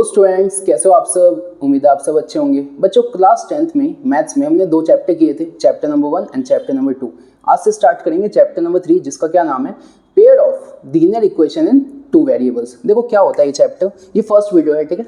Students, कैसे हो आप सब। उम्मीद है आप सब अच्छे होंगे। बच्चों, क्लास 10th में मैथ्स में हमने 2 चैप्टर किए थे, chapter number 1 and chapter number 2। आज से स्टार्ट करेंगे चैप्टर नंबर 3, जिसका क्या नाम है, pair of linear equation in 2 variables. देखो क्या होता है ये चैप्टर, ये फर्स्ट वीडियो है, ठीक है।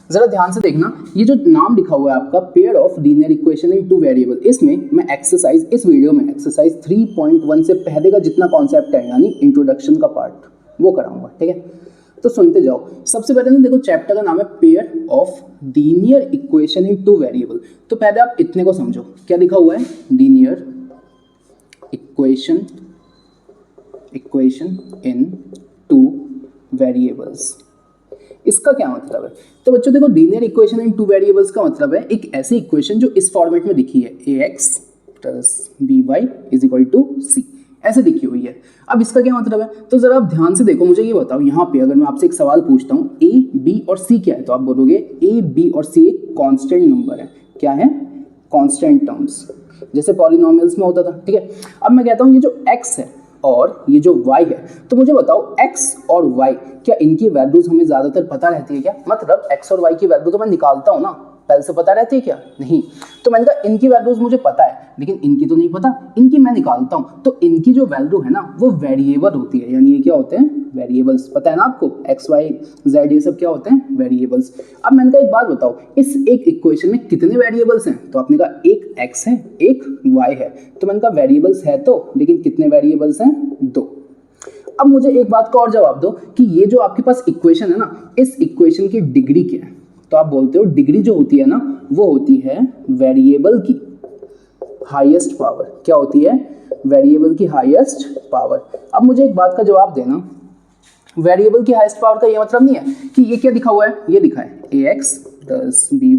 जरा ध्यान से देखना, ये जो नाम लिखा हुआ है आपका pair of linear equation in 2 variable, इसमें मैं एक्सरसाइज, इस वीडियो में एक्सरसाइज 3.1 से पहले का जितना कॉन्सेप्ट है, यानी इंट्रोडक्शन का पार्ट, वो कराऊंगा, ठीक है। तो सुनते जाओ। सबसे पहले ना देखो, चैप्टर का नाम है pair of linear equation in 2 variable. तो पहले आप इतने को समझो, क्या लिखा हुआ है, लीनियर इक्वेशन इन 2 वेरिएबल्स। इसका क्या मतलब है? तो बच्चों देखो, लीनियर इक्वेशन इन 2 वेरिएबल्स का मतलब है एक ऐसी इक्वेशन जो इस फॉर्मेट में लिखी है, ax + by = c, ऐसे लिखी हुई है। अब इसका क्या मतलब है, तो जरा आप ध्यान से देखो, मुझे ये बताओ, यहाँ पे अगर मैं आपसे एक सवाल पूछता हूँ a, b और c क्या है, तो आप बोलोगे a, b और c एक कांस्टेंट नंबर है। क्या है? कांस्टेंट टर्म्स, जैसे पॉलिनोमियल्स में होता था, ठीक है। अब मैं कहता हूँ ये जो x है और ये जो y है, तो मुझे बताओ x और y, क्या इनकी वैल्यूज हमें ज्यादातर पता रहती है क्या? मतलब x और y की वैल्यू तो मैं निकालता हूँ ना, पहले से पता रहती है क्या? नहीं। तो मैंने कहा इनकी वैल्यूज मुझे पता है, लेकिन इनकी तो नहीं पता, इनकी मैं निकालता हूँ। तो इनकी जो वैल्यू है ना, वो वेरिएबल होती है, यानी ये क्या होते हैं, वेरिएबल्स। पता है ना आपको, x, y, z ये सब क्या होते हैं, वेरिएबल्स। अब मैंने कहा एक बात बताओ, इस एक इक्वेशन में कितने वेरिएबल्स हैं? तो आपने कहा एक x है, एक y है। तो मैंने कहा वेरिएबल्स है तो, लेकिन कितने वेरिएबल्स हैं? 2। अब मुझे एक बात का और जवाब दो कि ये जो आपके पास इक्वेशन है ना, इस इक्वेशन की डिग्री क्या है? तो आप बोलते हो डिग्री जो होती है ना, वो होती है वेरिएबल की हाईएस्ट पावर। क्या होती है? वेरिएबल की हाईएस्ट पावर। अब मुझे एक बात का जवाब देना, वेरिएबल की हाईएस्ट पावर का ये मतलब नहीं है कि ये क्या लिखा हुआ है, ये लिखा है ax +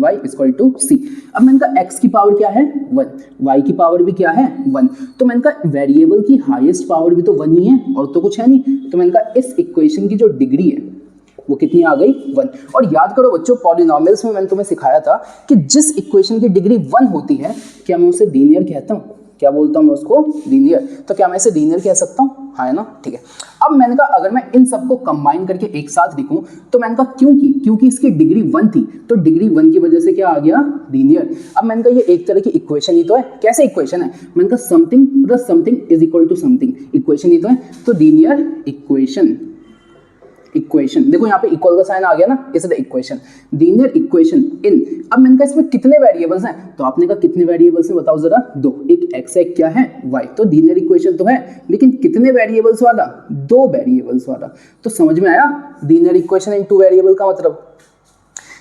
by = c। अब मैंने कहा x की पावर क्या है, 1, y की पावर भी क्या है, 1। तो मैंने कहा वेरिएबल की हाईएस्ट पावर भी तो 1 ही है, और तो कुछ है नहीं। तो मैंने कहा इस इक्वेशन की जो डिग्री है वो कितनी आ गई, 1। और याद करो बच्चों, पॉलिनोमियल्स में मैंने तुम्हें सिखाया था कि जिस इक्वेशन की डिग्री 1 होती है, क्या मैं उसे लीनियर कहता हूँ? क्या बोलता हूँ मैं उसको? लीनियर। तो क्या मैं इसे लीनियर कह सकता हूँ? हाँ है ना, ठीक है। अब मैंने कहा अगर मैं इन सबको कंबाइन करके एक साथ लिखूं, तो मैंने कहा क्योंकि इसकी डिग्री 1 थी, तो डिग्री 1 की वजह से क्या आ गया, लीनियर। अब मैंने कहा ये एक तरह की इक्वेशन ही तो है। कैसे इक्वेशन है? मैंने कहा something plus something = something, equation ही तो है। तो लीनियर इक्वेशन देखो यहाँ पे इक्वल का साइन आ गया ना, इसलिए इक्वेशन, लीनियर इक्वेशन इन। अब मैंने कहा इसमें कितने वेरिएबल्स हैं? तो आपने कहा कितने वेरिएबल्स हैं बताओ जरा? 2, एक x है, क्या है, y। तो लीनियर इक्वेशन तो है, लेकिन कितने वेरिएबल्स वाला? 2 वेरिएबल्स वाला। तो समझ में आया लीनियर इक्वेशन इन 2 वेरिएबल का मतलब?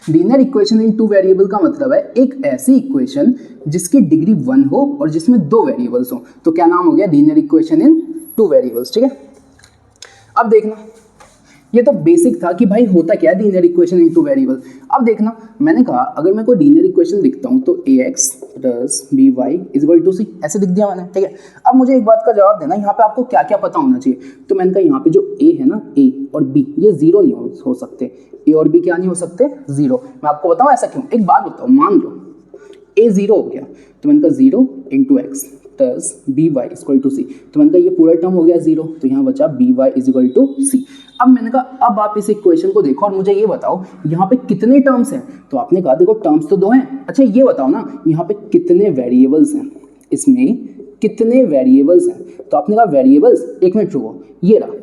लीनियर इक्वेशन इन 2 वेरिएबल का मतलब है एक ऐसी इक्वेशन जिसकी डिग्री 1 हो और जिसमें 2 वेरिएबल्स हो। तो क्या नाम हो गया, लीनियर इक्वेशन इन 2 वेरिएबल्स, ठीक है। अब देखना, ये तो बेसिक था कि भाई होता क्या है लीनियर इक्वेशन इन 2 वेरिएबल। अब देखना, मैंने कहा अगर मैं कोई लीनियर इक्वेशन लिखता हूं तो ax + by = c, ऐसे लिख दिया मैंने, ठीक है। अब मुझे एक बात का जवाब देना, यहाँ पे आपको क्या क्या पता होना चाहिए। तो मैंने कहा यहाँ पे जो a है ना, a और b, ये 0 नहीं हो सकते। a और b क्या नहीं हो सकते, 0। मैं आपको बताऊँ ऐसा क्यों। एक बात बताओ, मान लो a 0 हो गया, तो मैंने कहा 0 × x + by = c। तो मैंने कहा ये पूरा टर्म हो गया 0, तो यहाँ बचा by = c। अब मैंने कहा अब आप इस इक्वेशन को देखो और मुझे ये बताओ यहाँ पे कितने टर्म्स हैं। तो आपने कहा देखो टर्म्स तो 2 हैं। अच्छा ये बताओ ना, यहाँ पे कितने वेरिएबल्स हैं, इसमें कितने वेरिएबल्स हैं? तो आपने कहा वेरिएबल्स, एक मिनट रुको, ये रहा।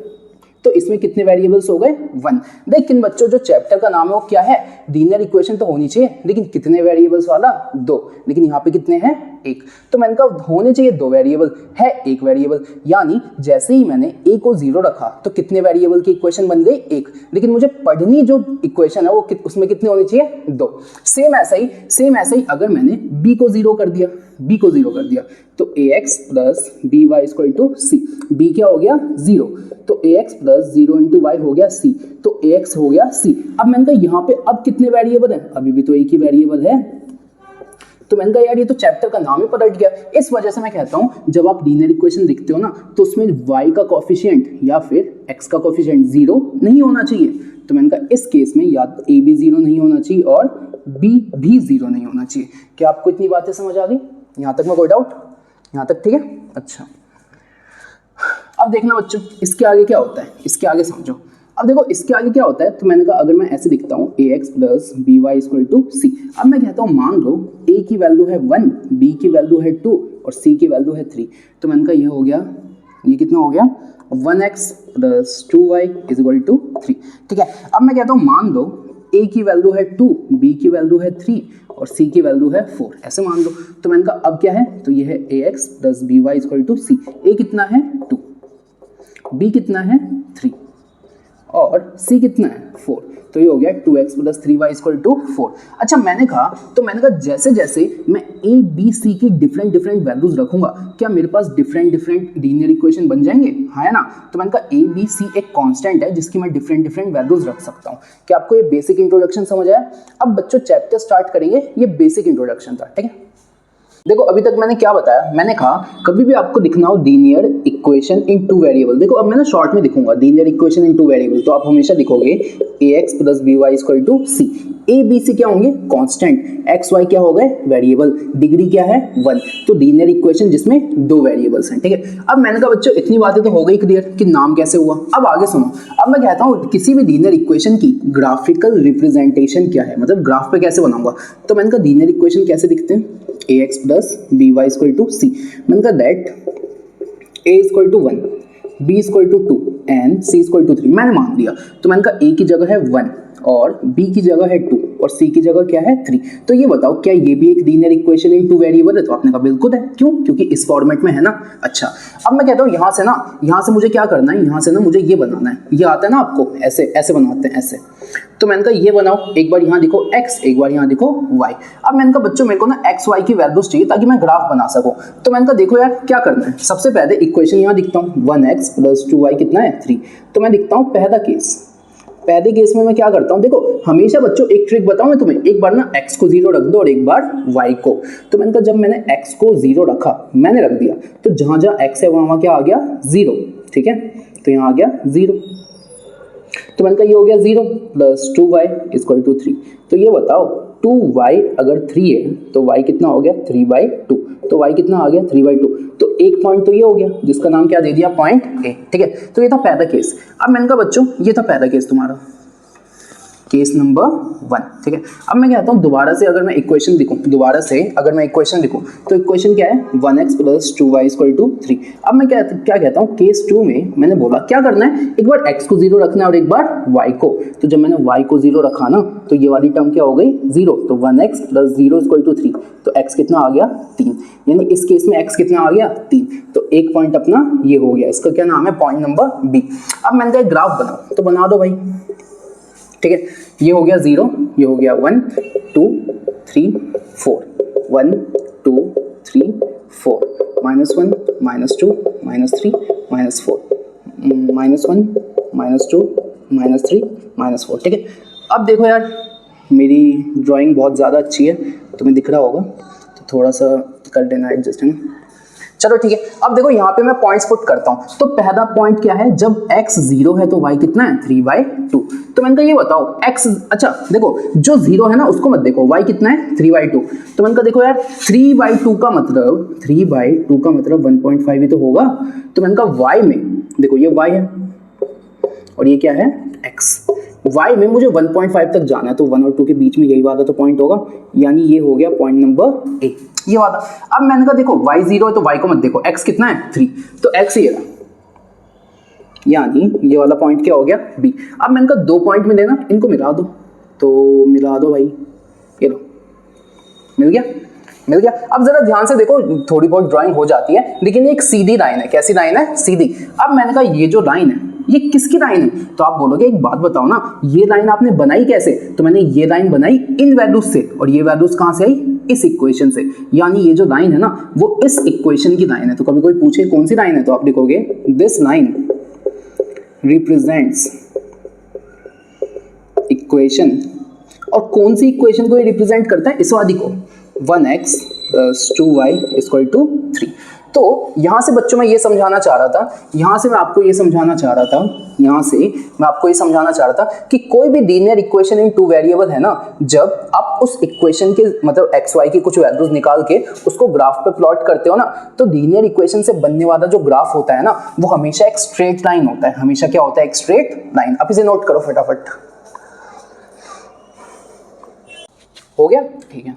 तो इसमें कितने वेरिएबल्स हो गए, 1। लेकिन बच्चों जो चैप्टर का नाम है वो क्या है, लीनियर इक्वेशन तो होनी चाहिए, लेकिन कितने वेरिएबल्स वाला, 2। लेकिन यहाँ पे कितने हैं, 1। तो मैंने कहा होने चाहिए 2 वेरिएबल, है 1 वेरिएबल। यानी जैसे ही मैंने a को 0 रखा तो कितने वेरिएबल की इक्वेशन बन गई, 1। लेकिन मुझे पढ़नी जो इक्वेशन है वो उसमें कितने होनी चाहिए, 2। सेम ऐसा ही अगर मैंने b को 0 कर दिया, तो ax + by = c। b क्या हो गया, 0। तो ax + 0 × y हो गया c, तो ax हो गया c। अब मैंने कहा यहाँ पे अब कितने वेरिएबल हैं, अभी भी तो एक ही वेरिएबल है। तो मैंने कहा यार ये तो चैप्टर का नाम ही पलट गया। इस वजह से मैं कहता हूँ जब आप लीनियर इक्वेशन लिखते हो ना, तो उसमें y का कोफिशिएंट या फिर x का कोफिशिएंट 0 नहीं होना चाहिए। तो मैंने कहा इस केस में या तो a भी 0 नहीं होना चाहिए और b भी 0 नहीं होना चाहिए। क्या आपको इतनी बातें समझ आ गई? यहाँ तक में कोई डाउट? यहाँ तक ठीक है, अच्छा। अब देखना बच्चों, इसके आगे क्या होता है, इसके आगे समझो। अब देखो इसके आगे क्या होता है, तो मैंने कहा अगर मैं ऐसे लिखता हूँ ax plus B Y equal to C. अब मैं कहता हूँ मान लो a की वैल्यू है 1, b की वैल्यू है 2 और c की वैल्यू है 3। तो मैंने कहा ये हो गया, ये कितना हो गया 1x plus 2y is equal to 3। ठीक है, अब मैं कहता हूँ मान लो a की वैल्यू है 2, b की वैल्यू है 3 और c की वैल्यू है 4, ऐसे मान लो। तो मैंने कहा अब क्या है, तो ये है ax plus B Y equal to C. a कितना है 2, b कितना है 3 और c कितना है 4। तो ये हो गया 2x plus 3y equal to 4। अच्छा मैंने कहा जैसे जैसे मैं a b c की डिफरेंट वैल्यूज रखूंगा, क्या मेरे पास डिफरेंट लीनियर इक्वेशन बन जाएंगे? हाँ है ना। तो मैंने कहा a b c एक कांस्टेंट है जिसकी मैं डिफरेंट वैल्यूज रख सकता हूँ। क्या आपको ये बेसिक इंट्रोडक्शन समझ आया? अब बच्चों चैप्टर स्टार्ट करेंगे, ये बेसिक इंट्रोडक्शन था। ठीक है, देखो अभी तक मैंने क्या बताया, मैंने कहा कभी भी आपको दिखना हो linear equation in two variable, देखो अब मैं ना शॉर्ट में दिखूंगा linear equation in two variable, तो आप हमेशा लिखोगे ax plus B Y equal to C. A B C क्या होंगे कांस्टेंट, एक्स वाई क्या हो गए वेरिएबल, डिग्री क्या है 1। तो लीनियर इक्वेशन जिसमें दो वेरिएबल्स हैं। ठीक है, अब मैंने कहा बच्चों इतनी बातें तो हो गई क्लियर कि नाम कैसे हुआ। अब आगे सुनो, अब मैं कहता हूँ किसी भी लीनियर इक्वेशन की ग्राफिकल रिप्रेजेंटेशन क्या है, मतलब ग्राफ पे कैसे बनाऊंगा। तो मैंने कहा लीनियर इक्वेशन कैसे दिखते हैं, ax plus B Y equal to C. मैंने कहा that a equal to 1, b equal to 2 and c equal to 3 मैंने मान लिया। तो मैंने कहा a की जगह है 1 और b की जगह है 2 और c की जगह क्या है 3। तो ये बताओ क्या ये भी एक linear equation in two variable है? तो आपने कहा बिल्कुल है। क्यों? क्योंकि इस फॉर्मेट में है ना। अच्छा अब मैं कहता हूँ यहाँ से मुझे क्या करना है, यहाँ से ना मुझे ये बनाना है, ये आता है ना आपको, ऐसे ऐसे बनाते हैं ऐसे। तो मैंने कहा ये बनाओ, एक बार यहाँ लिखो x, एक बार यहाँ लिखो y। अब मैंने कहा बच्चों मेरे को ना x y की वैल्यूज चाहिए ताकि मैं ग्राफ बना सकूं। तो मैंने कहा देखो यार क्या करना है, सबसे पहले इक्वेशन यहाँ लिखता हूँ 1x प्लस 2y कितना है 3। तो मैं लिखता हूँ पहला केस। पहले केस में मैं क्या करता हूँ, देखो हमेशा बच्चों एक ट्रिक बताऊं मैं तुम्हें, एक बार ना x को 0 रख दो और एक बार y को। तो मैंने कहा जब मैंने x को 0 रखा, मैंने रख दिया, तो जहां जहां x है वहां क्या आ गया 0। ठीक है, तो यहाँ आ गया 0। तो मैंने कहा ये हो गया 0 प्लस 2y इक्वल टू 3। तो ये बताओ 2y अगर 3 है तो y कितना हो गया 3/2। तो y कितना आ गया 3/2। तो एक पॉइंट तो ये हो गया जिसका नाम क्या दे दिया पॉइंट A। ठीक है, तो ये था पहला केस। अब मैंने कहा बच्चों ये था पहला केस तुम्हारा, केस नंबर 1। ठीक है, अब मैं कहता हूँ दोबारा से अगर मैं इक्वेशन लिखूं, तो इक्वेशन क्या है 1x plus 2y equal to 3। अब मैं क्या कहता हूँ, केस 2 में मैंने बोला क्या करना है, एक बार x को 0 रखना है और एक बार y को। तो जब मैंने y को 0 रखा ना, तो ये वाली टर्म क्या हो गई 0। तो 1x प्लस 0 इक्वल टू 3। तो x कितना आ गया 3, यानी इस केस में x कितना आ गया 3। तो एक पॉइंट अपना ये हो गया, इसका क्या नाम है पॉइंट नंबर B। अब मैंने कहा ग्राफ बनाओ, तो बना दो भाई। ठीक है, ये हो गया 0, ये हो गया 1 2 3 4, 1 2 3 4, -1 -2 -3 -4, -1 -2 -3 -4। ठीक है, अब देखो यार मेरी ड्राइंग बहुत ज़्यादा अच्छी है, तुम्हें दिख रहा होगा, तो थोड़ा सा कर देना एडजस्ट, है ना। चलो ठीक है, अब देखो यहाँ पे मैं पॉइंट्स पुट करता हूँ। तो पहला पॉइंट क्या है, जब x 0 है तो y कितना है 3/2। तो मैंने कहा ये बताओ x, अच्छा देखो जो 0 है ना उसको मत देखो, y कितना है 3/2। तो मैंने कहा देखो यार 3/2 का मतलब 1.5 ही तो होगा। तो मैंने कहा y में देखो ये y है और ये क्या है x। y में मुझे 1.5 तक जाना है, तो 1 और 2 के बीच में यही वाला तो पॉइंट होगा, यानी ये हो गया पॉइंट नंबर A, ये वाला। अब मैंने कहा देखो y 0 है तो y को मत देखो, x कितना है 3, तो x ये रहा, यानी ये वाला पॉइंट क्या हो गया B। अब मैंने कहा 2 पॉइंट मिले ना, इनको मिला दो, तो मिला दो भाई, ये लो मिल गया। अब जरा ध्यान से देखो, थोड़ी बहुत ड्राइंग हो जाती है लेकिन ये एक सीधी लाइन है। कैसी लाइन है? सीधी। अब मैंने कहा ये जो लाइन है ये किसकी लाइन है? तो आप बोलोगे एक बात बताओ ना, ये लाइन आपने बनाई कैसे? तो मैंने ये लाइन बनाई इन वैल्यूज से, और ये वैल्यूज कहां से आई? इस इक्वेशन से। यानी ये जो लाइन है ना वो इस इक्वेशन की लाइन है। तो कभी कोई पूछे कौन सी लाइन है, तो आप लिखोगे दिस लाइन रिप्रेजेंट्स इक्वेशन। और कौन सी इक्वेशन को ये रिप्रेजेंट करता है? इस वाली को, 1x plus 2y equal to 3। तो यहां से बच्चों मैं ये समझाना चाह रहा था, यहां से मैं आपको ये समझाना चाह रहा था कि कोई भी linear equation in two variable है ना, जब आप उस इक्वेशन के मतलब एक्स वाई की कुछ वैल्यूज निकाल के उसको ग्राफ पे प्लॉट करते हो ना, तो लीनियर इक्वेशन से बनने वाला जो ग्राफ होता है ना, वो हमेशा एक स्ट्रेट लाइन होता है। हमेशा क्या होता है? एक स्ट्रेट लाइन। आप इसे नोट करो फटाफट। हो गया? ठीक है।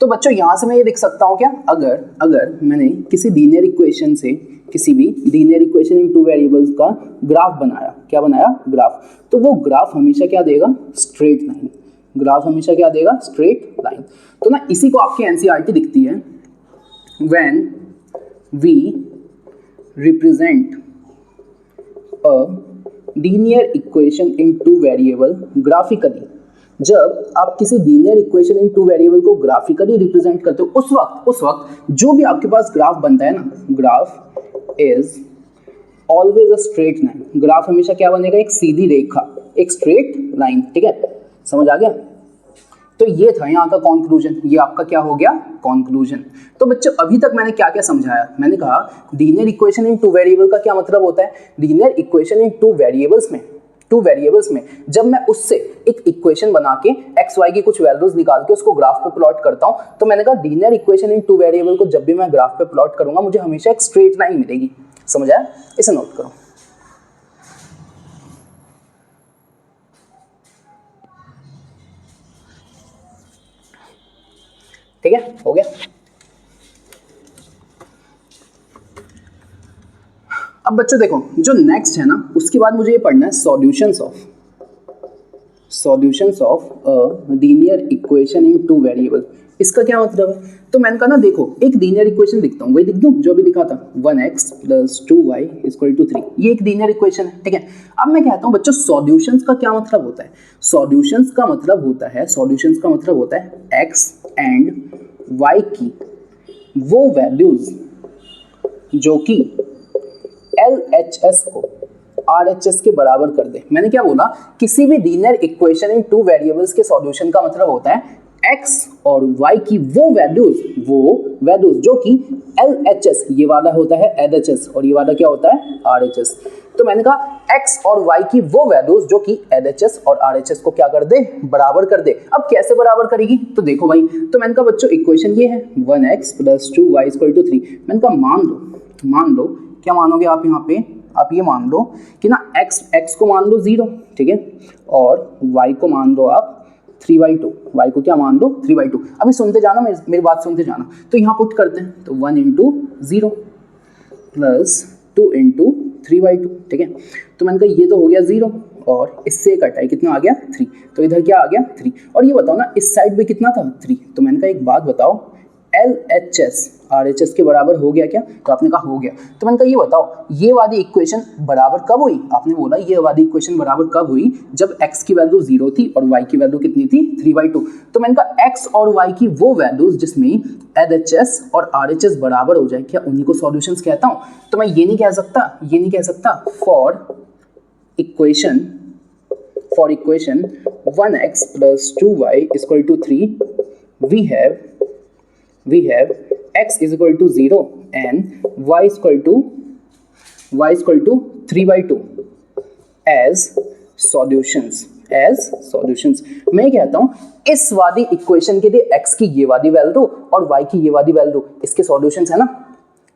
तो बच्चों यहां से मैं ये लिख सकता हूं क्या, अगर मैंने किसी लीनियर इक्वेशन से किसी भी linear equation in two variables का ग्राफ बनाया, क्या बनाया? ग्राफ। तो वो ग्राफ हमेशा क्या देगा? Straight line. ग्राफ हमेशा क्या देगा? Straight line. तो ना इसी को आपकी एनसीईआरटी दिखती है, when we represent a linear equation in two variable graphically. जब आप किसी linear equation in two variable को ग्राफिकली रिप्रेजेंट करते हो, उस वक्त जो भी आपके पास ग्राफ बनता है ना, graph is always a straight line. Graph हमेशा क्या बनेगा? एक सीधी रेखा, एक स्ट्रेट लाइन। ठीक है, समझ आ गया? तो ये था यहाँ का कंक्लूजन। ये आपका क्या हो गया? कंक्लूजन। तो बच्चों अभी तक मैंने क्या क्या समझाया? मैंने कहा linear equation in two variable का क्या मतलब होता है? Linear equation in two variables में जब मैं उससे एक इक्वेशन बना के एक्स वाई की कुछ वैल्यूज निकाल के उसको ग्राफ पे प्लॉट करता हूं, तो मैंने कहा linear equation in two variable को जब भी मैं ग्राफ पे प्लॉट करूंगा मुझे हमेशा एक स्ट्रेट लाइन मिलेगी। समझ आया? इसे नोट करो। ठीक है, हो गया। अब बच्चों देखो, जो नेक्स्ट है ना, उसके बाद मुझे ये पढ़ना है solutions of a linear equation in two variable. इसका क्या मतलब है? तो मैंने कहा ना, देखो एक लीनियर इक्वेशन लिखता हूँ, वही लिख दूँ जो भी लिखा था, 1x + 2y = 3। ये एक लीनियर इक्वेशन है। ठीक है, अब मैं कहता हूँ बच्चों सॉल्यूशंस का क्या मतलब होता है? सॉल्यूशंस का मतलब होता है x एंड y की वो वैल्यूज जो कि LHS को RHS के बराबर कर दे। मैंने क्या बोला? किसी भी linear equation in two variables के सॉल्यूशन का मतलब होता है x और y की वो वैल्यूज जो कि LHS, ये वाला होता है LHS और ये वाला क्या होता है? RHS। तो मैंने कहा x और y की वो वैल्यूज जो कि LHS और RHS को क्या कर दे? बराबर कर दे। अब कैसे बराबर करेगी? तो देखो भाई, तो मैंने कहा बच्चों इक्वेशन ये है 1x + 2y = 3। मैंने कहा मान लो क्या मानोगे आप यहाँ पे? आप ये मान लो कि ना x को मान लो 0, ठीक है, और y को मान लो आप 3/2। y को क्या मान लो? 3/2। अभी सुनते जाना, मेरी बात सुनते जाना। तो यहाँ पुट करते हैं, तो 1 × 0 + 2 × 3/2। ठीक है, तो मैंने कहा ये तो हो गया 0 और इससे कटा है, कितना आ गया? 3। तो इधर क्या आ गया? 3। और ये बताओ ना इस साइड पे कितना था? 3। तो मैंने कहा एक बात बताओ, LHS RHS के बराबर हो गया क्या? तो आपने कहा हो गया। तो मैंने कहा ये बताओ ये वाली इक्वेशन बराबर कब हुई? आपने बोला ये वाली इक्वेशन बराबर कब हुई? जब x की वैल्यू 0 थी और y की वैल्यू कितनी थी? 3/2। तो मैंने कहा x और y की वो वैल्यूज जिसमें LHS और RHS बराबर हो जाए, क्या उन्हीं को सॉल्यूशंस कहता हूँ? तो मैं ये नहीं कह सकता for equation 1x + 2y = 3 we have x = 0 and y = 3/2 as solutions। मैं कहता हूं इस वाली इक्वेशन के लिए x की ये वाली वैल्यू और y की ये वाली वैल्यू इसके सॉल्यूशंस है ना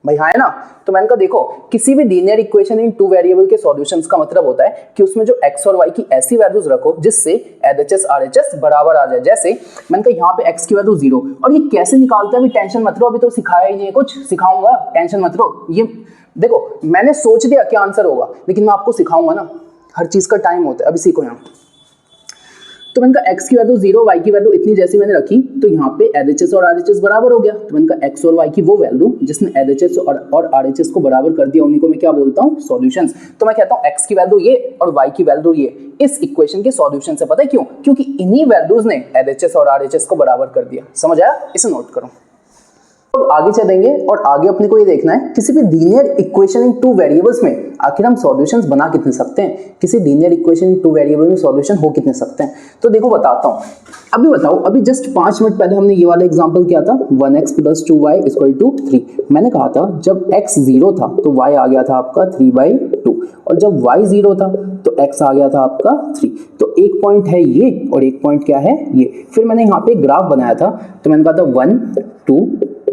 भाई? हाँ है ना? तो मैंने कहा देखो किसी भी linear equation in two variable के सॉल्यूशंस का मतलब होता है कि उसमें जो x और y की ऐसी वैल्यूज रखो जिससे LHS RHS बराबर आ जाए। जैसे मैंने कहा यहाँ पे x की वैल्यू 0, और ये कैसे निकालते हैं अभी टेंशन मत लो, अभी तो सिखाया ही नहीं है, कुछ सिखाऊंगा, टेंशन मत लो। ये देखो मैंने सोच लिया क्या आंसर होगा, लेकिन मैं आपको सिखाऊंगा ना, हर चीज का टाइम होता है। अभी सीखो यहाँ। तो मैंने कहा x की वैल्यू 0, y की वैल्यू इतनी जैसी मैंने रखी, तो यहाँ पे LHS और RHS बराबर हो गया। तो मैंने कहा x और y की वो वैल्यू जिसने LHS और RHS को बराबर कर दिया, उन्हीं को मैं क्या बोलता हूँ? सॉल्यूशंस। तो मैं कहता हूँ x की वैल्यू ये और y की वैल्यू ये इस इक्वेशन के सॉल्यूशन से। पता है क्यों? क्योंकि इन्हीं वैल्यूज ने LHS और RHS को बराबर कर दिया। समझ आया? इसे नोट करो। अब आगे चलेंगे और आगे अपने को ये देखना है किसी भी linear equation in two variables में आखिर हम सॉल्यूशंस बना कितने सकते हैं, किसी linear equation in two variable में सॉल्यूशन हो कितने सकते हैं। तो देखो बताता हूँ, अभी बताओ, अभी जस्ट 5 मिनट पहले हमने ये वाला एग्जांपल किया था 1x + 2y = 3। मैंने कहा था जब x 0 था तो y आ गया था आपका 3/2 और जब y 0 था तो x आ गया था आपका 3। तो एक पॉइंट है ये और एक पॉइंट क्या है ये। फिर मैंने यहाँ पे ग्राफ बनाया था तो मैंने कहा था 1 2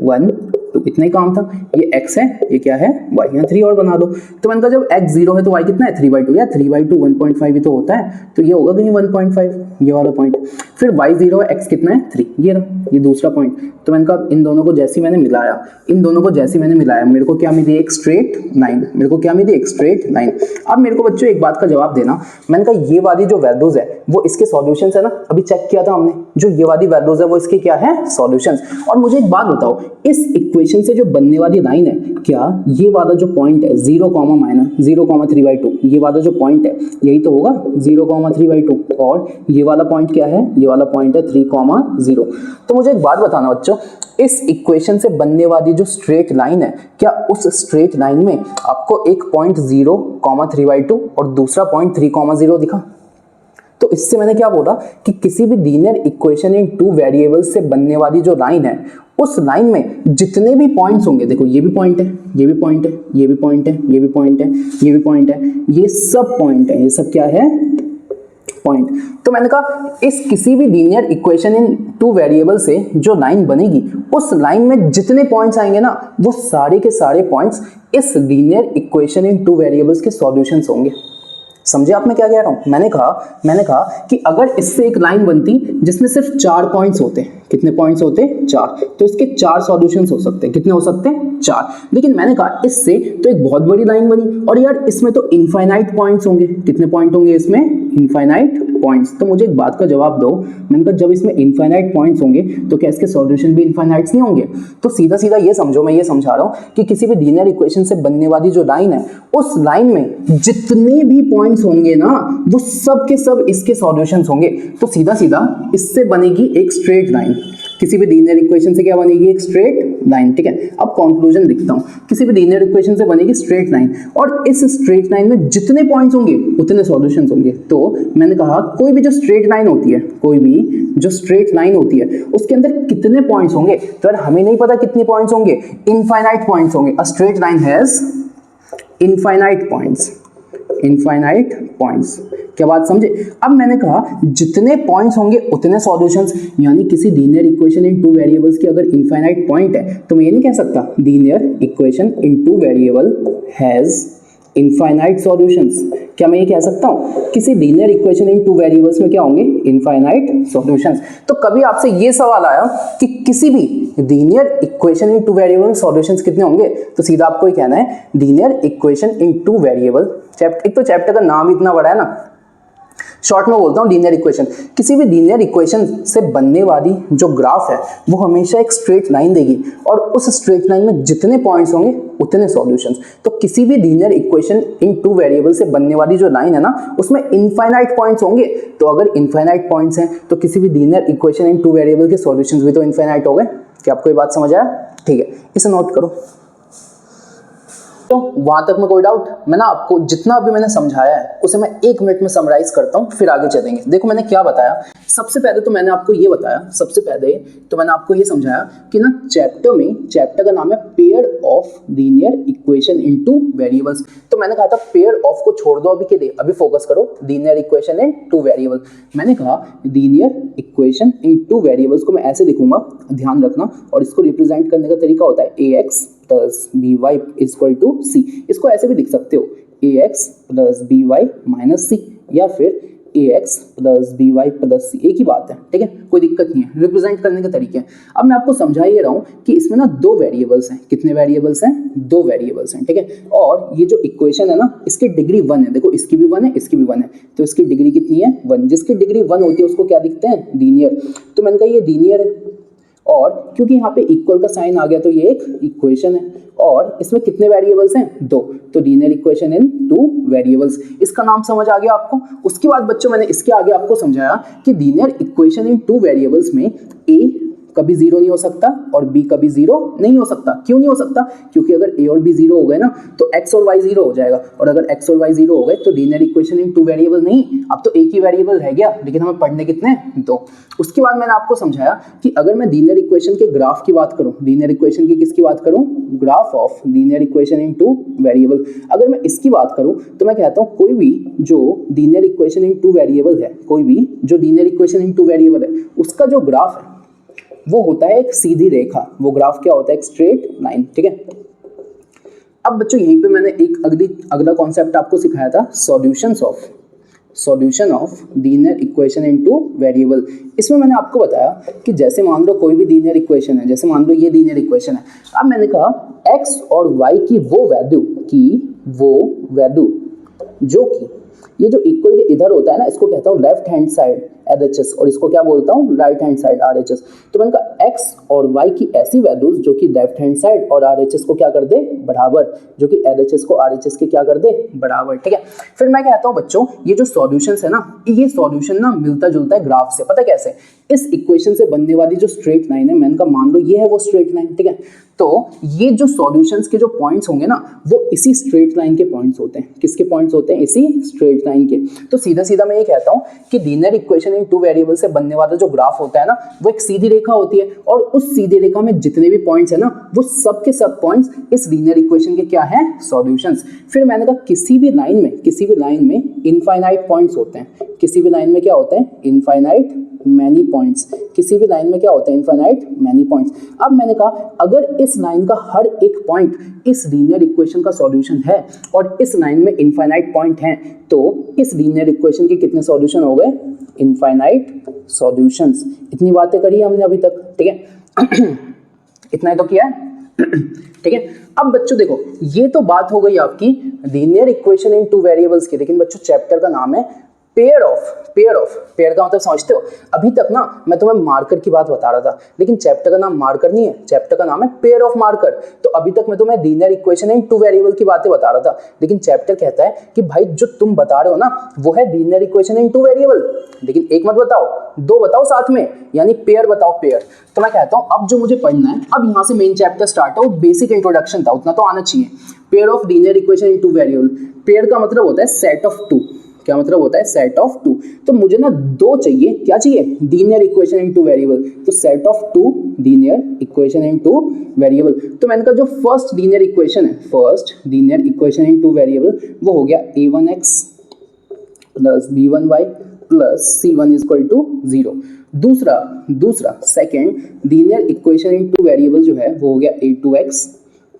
1 2, इतना ही काम था। ये x है, ये क्या है y, यहाँ 3 और बना दो। तो मैंने कहा जब x 0 है तो y कितना है 3/2, या 3/2 1.5 ही तो होता है, तो ये होगा कहीं 1.5, ये वाला पॉइंट। फिर y 0 है, x कितना है 3, ये रहा, ये दूसरा पॉइंट। तो मैंने कहा इन दोनों को जैसे मैंने मिलाया, इन दोनों को जैसे मैंने मिलाया, मेरे को क्या मिली, एक स्ट्रेट लाइन। मेरे को क्या मिली, एक स्ट्रेट लाइन। अब मेरे को बच्चों एक बात का जवाब देना, मैंने कहा ये वाली जो वैल्यूज है वो इसके सॉल्यूशंस है ना, अभी चेक किया था हमने, जो ये वाली वैल्यूज है वो इसके क्या है, सॉल्यूशंस। और मुझे एक बात बताओ, इस इक्वेशन से जो बनने वाली लाइन है, क्या ये वाला जो पॉइंट है 0,3/2, ये वाला जो पॉइंट है यही तो होगा 0,3/2, और ये वाला पॉइंट क्या है, ये वाला पॉइंट है 3,0। तो मुझे एक बात बताना बच्चों, इस इक्वेशन से बनने वाली जो स्ट्रेट लाइन है, क्या उस स्ट्रेट लाइन में आपको एक पॉइंट 0,3/2 और दूसरा पॉइंट 3,0 दिखा? तो इससे मैंने क्या बोला कि किसी भी linear equation in two variables से बनने वाली जो लाइन है, उस लाइन में जितने भी पॉइंट्स होंगे, देखो ये भी पॉइंट है, ये भी पॉइंट है, ये भी पॉइंट है, ये भी पॉइंट है, ये भी पॉइंट है, ये सब पॉइंट है, ये सब क्या है, पॉइंट। तो मैंने कहा इस किसी भी linear equation in two variable से जो लाइन बनेगी, उस लाइन में जितने पॉइंट्स आएंगे ना, वो सारे के सारे पॉइंट्स इस linear equation in two variables के सॉल्यूशंस होंगे। समझे आप मैं क्या कह रहा हूं? मैंने कहा कि अगर इससे एक लाइन बनती जिसमें सिर्फ 4 पॉइंट्स होते, कितने पॉइंट्स होते, 4, तो इसके 4 सॉल्यूशंस हो सकते हैं। कितने हो सकते हैं, 4। लेकिन मैंने कहा इससे तो एक बहुत बड़ी लाइन बनी, और यार इसमें तो इनफाइनाइट पॉइंट्स होंगे। कितने पॉइंट होंगे इसमें, इनफाइनाइट पॉइंट्स। तो मुझे एक बात का जवाब दो, मैंने कहा जब इसमें इनफाइनाइट पॉइंट्स होंगे तो क्या इसके सॉल्यूशन भी इनफाइनाइट्स नहीं होंगे? तो सीधा सीधा ये समझो, मैं ये समझा रहा हूं कि किसी भी लीनियर इक्वेशन से बनने वाली जो लाइन है, उस लाइन में जितने भी पॉइंट्स होंगे ना, वो सब के सब इसके सॉल्यूशंस होंगे। तो सीधा सीधा इससे बनेगी एक स्ट्रेट लाइन। किसी भी लीनियर इक्वेशन से क्या बनेगी, एक स्ट्रेट लाइन। ठीक है, अब कंक्लूजन लिखता हूं, किसी भी लीनियर इक्वेशन से बनेगी स्ट्रेट लाइन, और इस स्ट्रेट लाइन में जितने पॉइंट्स होंगे उतने सॉल्यूशंस होंगे। तो मैंने कहा कोई भी जो स्ट्रेट लाइन होती है, कोई भी जो स्ट्रेट लाइन होती है, उसके अंदर कितने पॉइंट्स होंगे, तो यार हमें नहीं पता कितने पॉइंट्स होंगे, इनफाइनाइट पॉइंट्स होंगे। A straight line has infinite points, infinite points. क्या बात समझे? अब मैंने कहा जितने पॉइंट्स होंगे उतने सॉल्यूशंस, यानी किसी linear equation in two variables की अगर इनफाइनाइट पॉइंट है तो मैं ये नहीं कह सकता linear equation in two variable has infinite solutions. क्या मैं ये कह सकता हूं किसी linear equation in two variables में क्या होंगे, इनफाइनाइट सॉल्यूशंस? तो कभी आपसे ये सवाल आया कि किसी भी linear equation in two variable solutions कितने होंगे, तो सीधा आपको ये कहना है linear equation in two variable. एक तो चैप्टर का नाम इतना बड़ा है ना, शॉर्ट में बोलता हूँ लीनियर इक्वेशन। किसी भी लीनियर इक्वेशन से बनने वाली जो ग्राफ है वो हमेशा एक स्ट्रेट लाइन देगी, और उस स्ट्रेट लाइन में जितने पॉइंट्स होंगे उतने सॉल्यूशंस। तो किसी भी linear equation in two variable से बनने वाली जो लाइन है ना, उसमें इनफाइनाइट पॉइंट्स होंगे। तो अगर इनफाइनाइट पॉइंट्स हैं तो किसी भी linear equation in two variable के सॉल्यूशंस भी तो इनफाइनाइट हो गए। क्या आपको ये बात समझ आया? ठीक है, इसे नोट करो। तो वहां तक में कोई डाउट? मैं ना आपको जितना अभी मैंने समझाया है उसे मैं 1 मिनट में समराइज करता हूं, फिर आगे चलेंगे। देखो मैंने क्या बताया, सबसे पहले तो मैंने आपको ये बताया, मैंने आपको ये समझाया कि ना चैप्टर का नाम है pair of linear equation into variables. तो मैंने कहा था पेयर ऑफ को छोड़ दो अभी के लिए, अभी फोकस करो linear equation in two variable. मैंने कहा linear equation in two variables को मैं ऐसे लिखूंगा, ध्यान रखना, और इसको रिप्रेजेंट करने का तरीका होता है ax plus by equal to c। इसको ऐसे भी लिख सकते हो ax plus by minus c, या फिर ax plus by plus c, एक ही बात है। ठीक है, कोई दिक्कत नहीं है, रिप्रेजेंट करने के तरीके हैं। अब मैं आपको समझा ही रहा हूं कि इसमें ना 2 वेरिएबल्स हैं। कितने वेरिएबल्स हैं? 2 वेरिएबल्स हैं। ठीक है, और ये जो इक्वेशन है ना, इसकी डिग्री 1 है। देखो इसकी भी 1 है, इसकी भी 1 है, तो इसकी डिग्री कितनी है? 1। जिसकी डिग्री 1 होती है उसको क्या दिखते हैं? लीनियर। तो मैंने कहा ये लीनियर है, और क्योंकि यहाँ पे इक्वल का साइन आ गया तो ये एक इक्वेशन है, और इसमें कितने वेरिएबल्स हैं? 2। तो linear equation in two variables, इसका नाम समझ आ गया आपको। उसके बाद बच्चों मैंने इसके आगे आपको समझाया कि linear equation in two variables में a कभी जीरो नहीं हो सकता और बी कभी जीरो नहीं हो सकता। क्यों नहीं हो सकता? क्योंकि अगर ए और बी जीरो हो गए ना तो एक्स और वाई जीरो हो जाएगा, और अगर एक्स और वाई जीरो हो गए तो linear equation in two variable नहीं, अब तो एक ही वेरिएबल रह गया, लेकिन हमें पढ़ने कितने? दो। उसके बाद मैंने आपको समझाया कि अगर मैं लीनियर इक्वेशन के ग्राफ की बात करूं, लीनियर इक्वेशन की किसकी बात करूं? Graph of linear equation in two variable. अगर मैं इसकी बात करूं तो मैं कहता हूं कोई भी जो linear equation in two variable है, कोई भी जो linear equation in two variable है, उसका जो ग्राफ है वो होता है एक सीधी रेखा। वो ग्राफ क्या होता है? एक स्ट्रेट लाइन। ठीक है, अब बच्चों यहीं पे मैंने एक अगला कॉन्सेप्ट आपको सिखाया था, solution of linear equation into variable. इसमें मैंने आपको बताया कि जैसे मान लो कोई भी लीनियर इक्वेशन है, जैसे मान लो ये लीनियर इक्वेशन है, अब मैंने कहा x और y की वो वैल्यू जो कि ये जो इक्वल के इधर होता है ना, इसको कहता हूँ लेफ्ट हैंड साइड LHS, और इसको क्या बोलता हूँ? Right hand side RHS। तो मैंने कहा x और y की ऐसी वैल्यूज जो कि लेफ्ट हैंड साइड और RHS को क्या कर दे? बराबर, जो कि LHS को RHS के क्या कर दे? बराबर। ठीक है, फिर मैं कहता हूँ बच्चों ये जो सॉल्यूशंस है ना, ये सॉल्यूशन ना मिलता जुलता है ग्राफ से। पता कैसे? इस इक्वेशन से बनने वाली जो स्ट्रेट लाइन है, मैंने कहा मान लो ये है वो स्ट्रेट लाइन। ठीक है, तो ये जो सॉल्यूशंस के जो पॉइंट्स होंगे ना, वो इसी स्ट्रेट लाइन के पॉइंट्स होते हैं। किसके पॉइंट्स होते हैं? इसी स्ट्रेट लाइन के। तो सीधा सीधा मैं ये कहता हूँ कि linear equation in two variable से बनने वाला जो ग्राफ होता है ना, वो एक सीधी रेखा होती है, और उस सीधी रेखा में जितने भी पॉइंट्स है ना, वो सब के सब पॉइंट्स इस लीनियर इक्वेशन के क्या है? सॉल्यूशंस। फिर मैंने कहा किसी भी लाइन में इनफाइनाइट पॉइंट्स होते हैं। किसी भी लाइन में क्या होते हैं? Infinite many points. किसी भी लाइन में क्या होते हैं? Infinite many points. अब मैंने कहा अगर इस लाइन का हर एक पॉइंट इस लीनियर इक्वेशन का सॉल्यूशन है और इस लाइन में इनफाइनाइट पॉइंट हैं, तो इस लीनियर इक्वेशन के कितने सॉल्यूशन हो गए? Infinite solutions. इतनी बातें करी हमने अभी तक। ठीक है इतना ही तो किया है। ठीक है, अब बच्चों देखो ये तो बात हो गई आपकी linear equation in two variables की, लेकिन बच्चों चैप्टर का नाम है पेयर का मतलब समझते हो? अभी तक ना मैं तुम्हें मार्कर की बात बता रहा था, लेकिन चैप्टर का नाम मार्कर नहीं है, चैप्टर का नाम है पेयर ऑफ मार्कर। तो अभी तक मैं तुम्हें linear equation in two variable की बातें बता रहा था, लेकिन चैप्टर कहता है कि भाई जो तुम बता रहे हो ना वो है linear equation in two variable, लेकिन एक मत बताओ, दो बताओ साथ में, यानी पेयर बताओ, पेयर। तो मैं कहता हूं अब जो मुझे पढ़ना है, अब यहां से मेन चैप्टर स्टार्ट है, वो बेसिक इंट्रोडक्शन था, उतना तो आना चाहिए। Pair of linear equation in two variable. Pair का मतलब होता है सेट ऑफ टू। क्या मतलब होता है? Set of two. तो मुझे ना दो चाहिए, क्या चाहिए? Linear equation in two variable. तो set of two linear equation in two variable. तो मैंने कहा जो फर्स्ट लीनियर इक्वेशन है, first linear equation in two variable, वो हो गया a1x plus b1y plus c1 is equal to 0। दूसरा second linear equation in two variable जो है वो हो गया a2x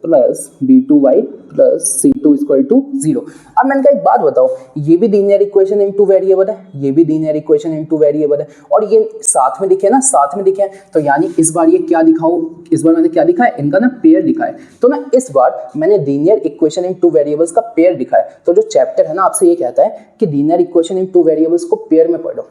plus b2y plus c2 equal to 0। अब मैंने कहा एक बात बताओ, ये भी linear equation in two variable है, ये भी linear equation in two variable है, और ये साथ में लिखे ना, साथ में लिखे हैं, तो यानी इस बार ये क्या लिखाऊं? इस बार मैंने क्या लिखा है? इनका ना पेयर लिखा है। तो ना इस बार मैंने linear equation in two variables का पेयर लिखा है। तो जो चैप्टर है ना आपसे ये कहता है कि linear equation in two variables को पेयर में पढ़ो।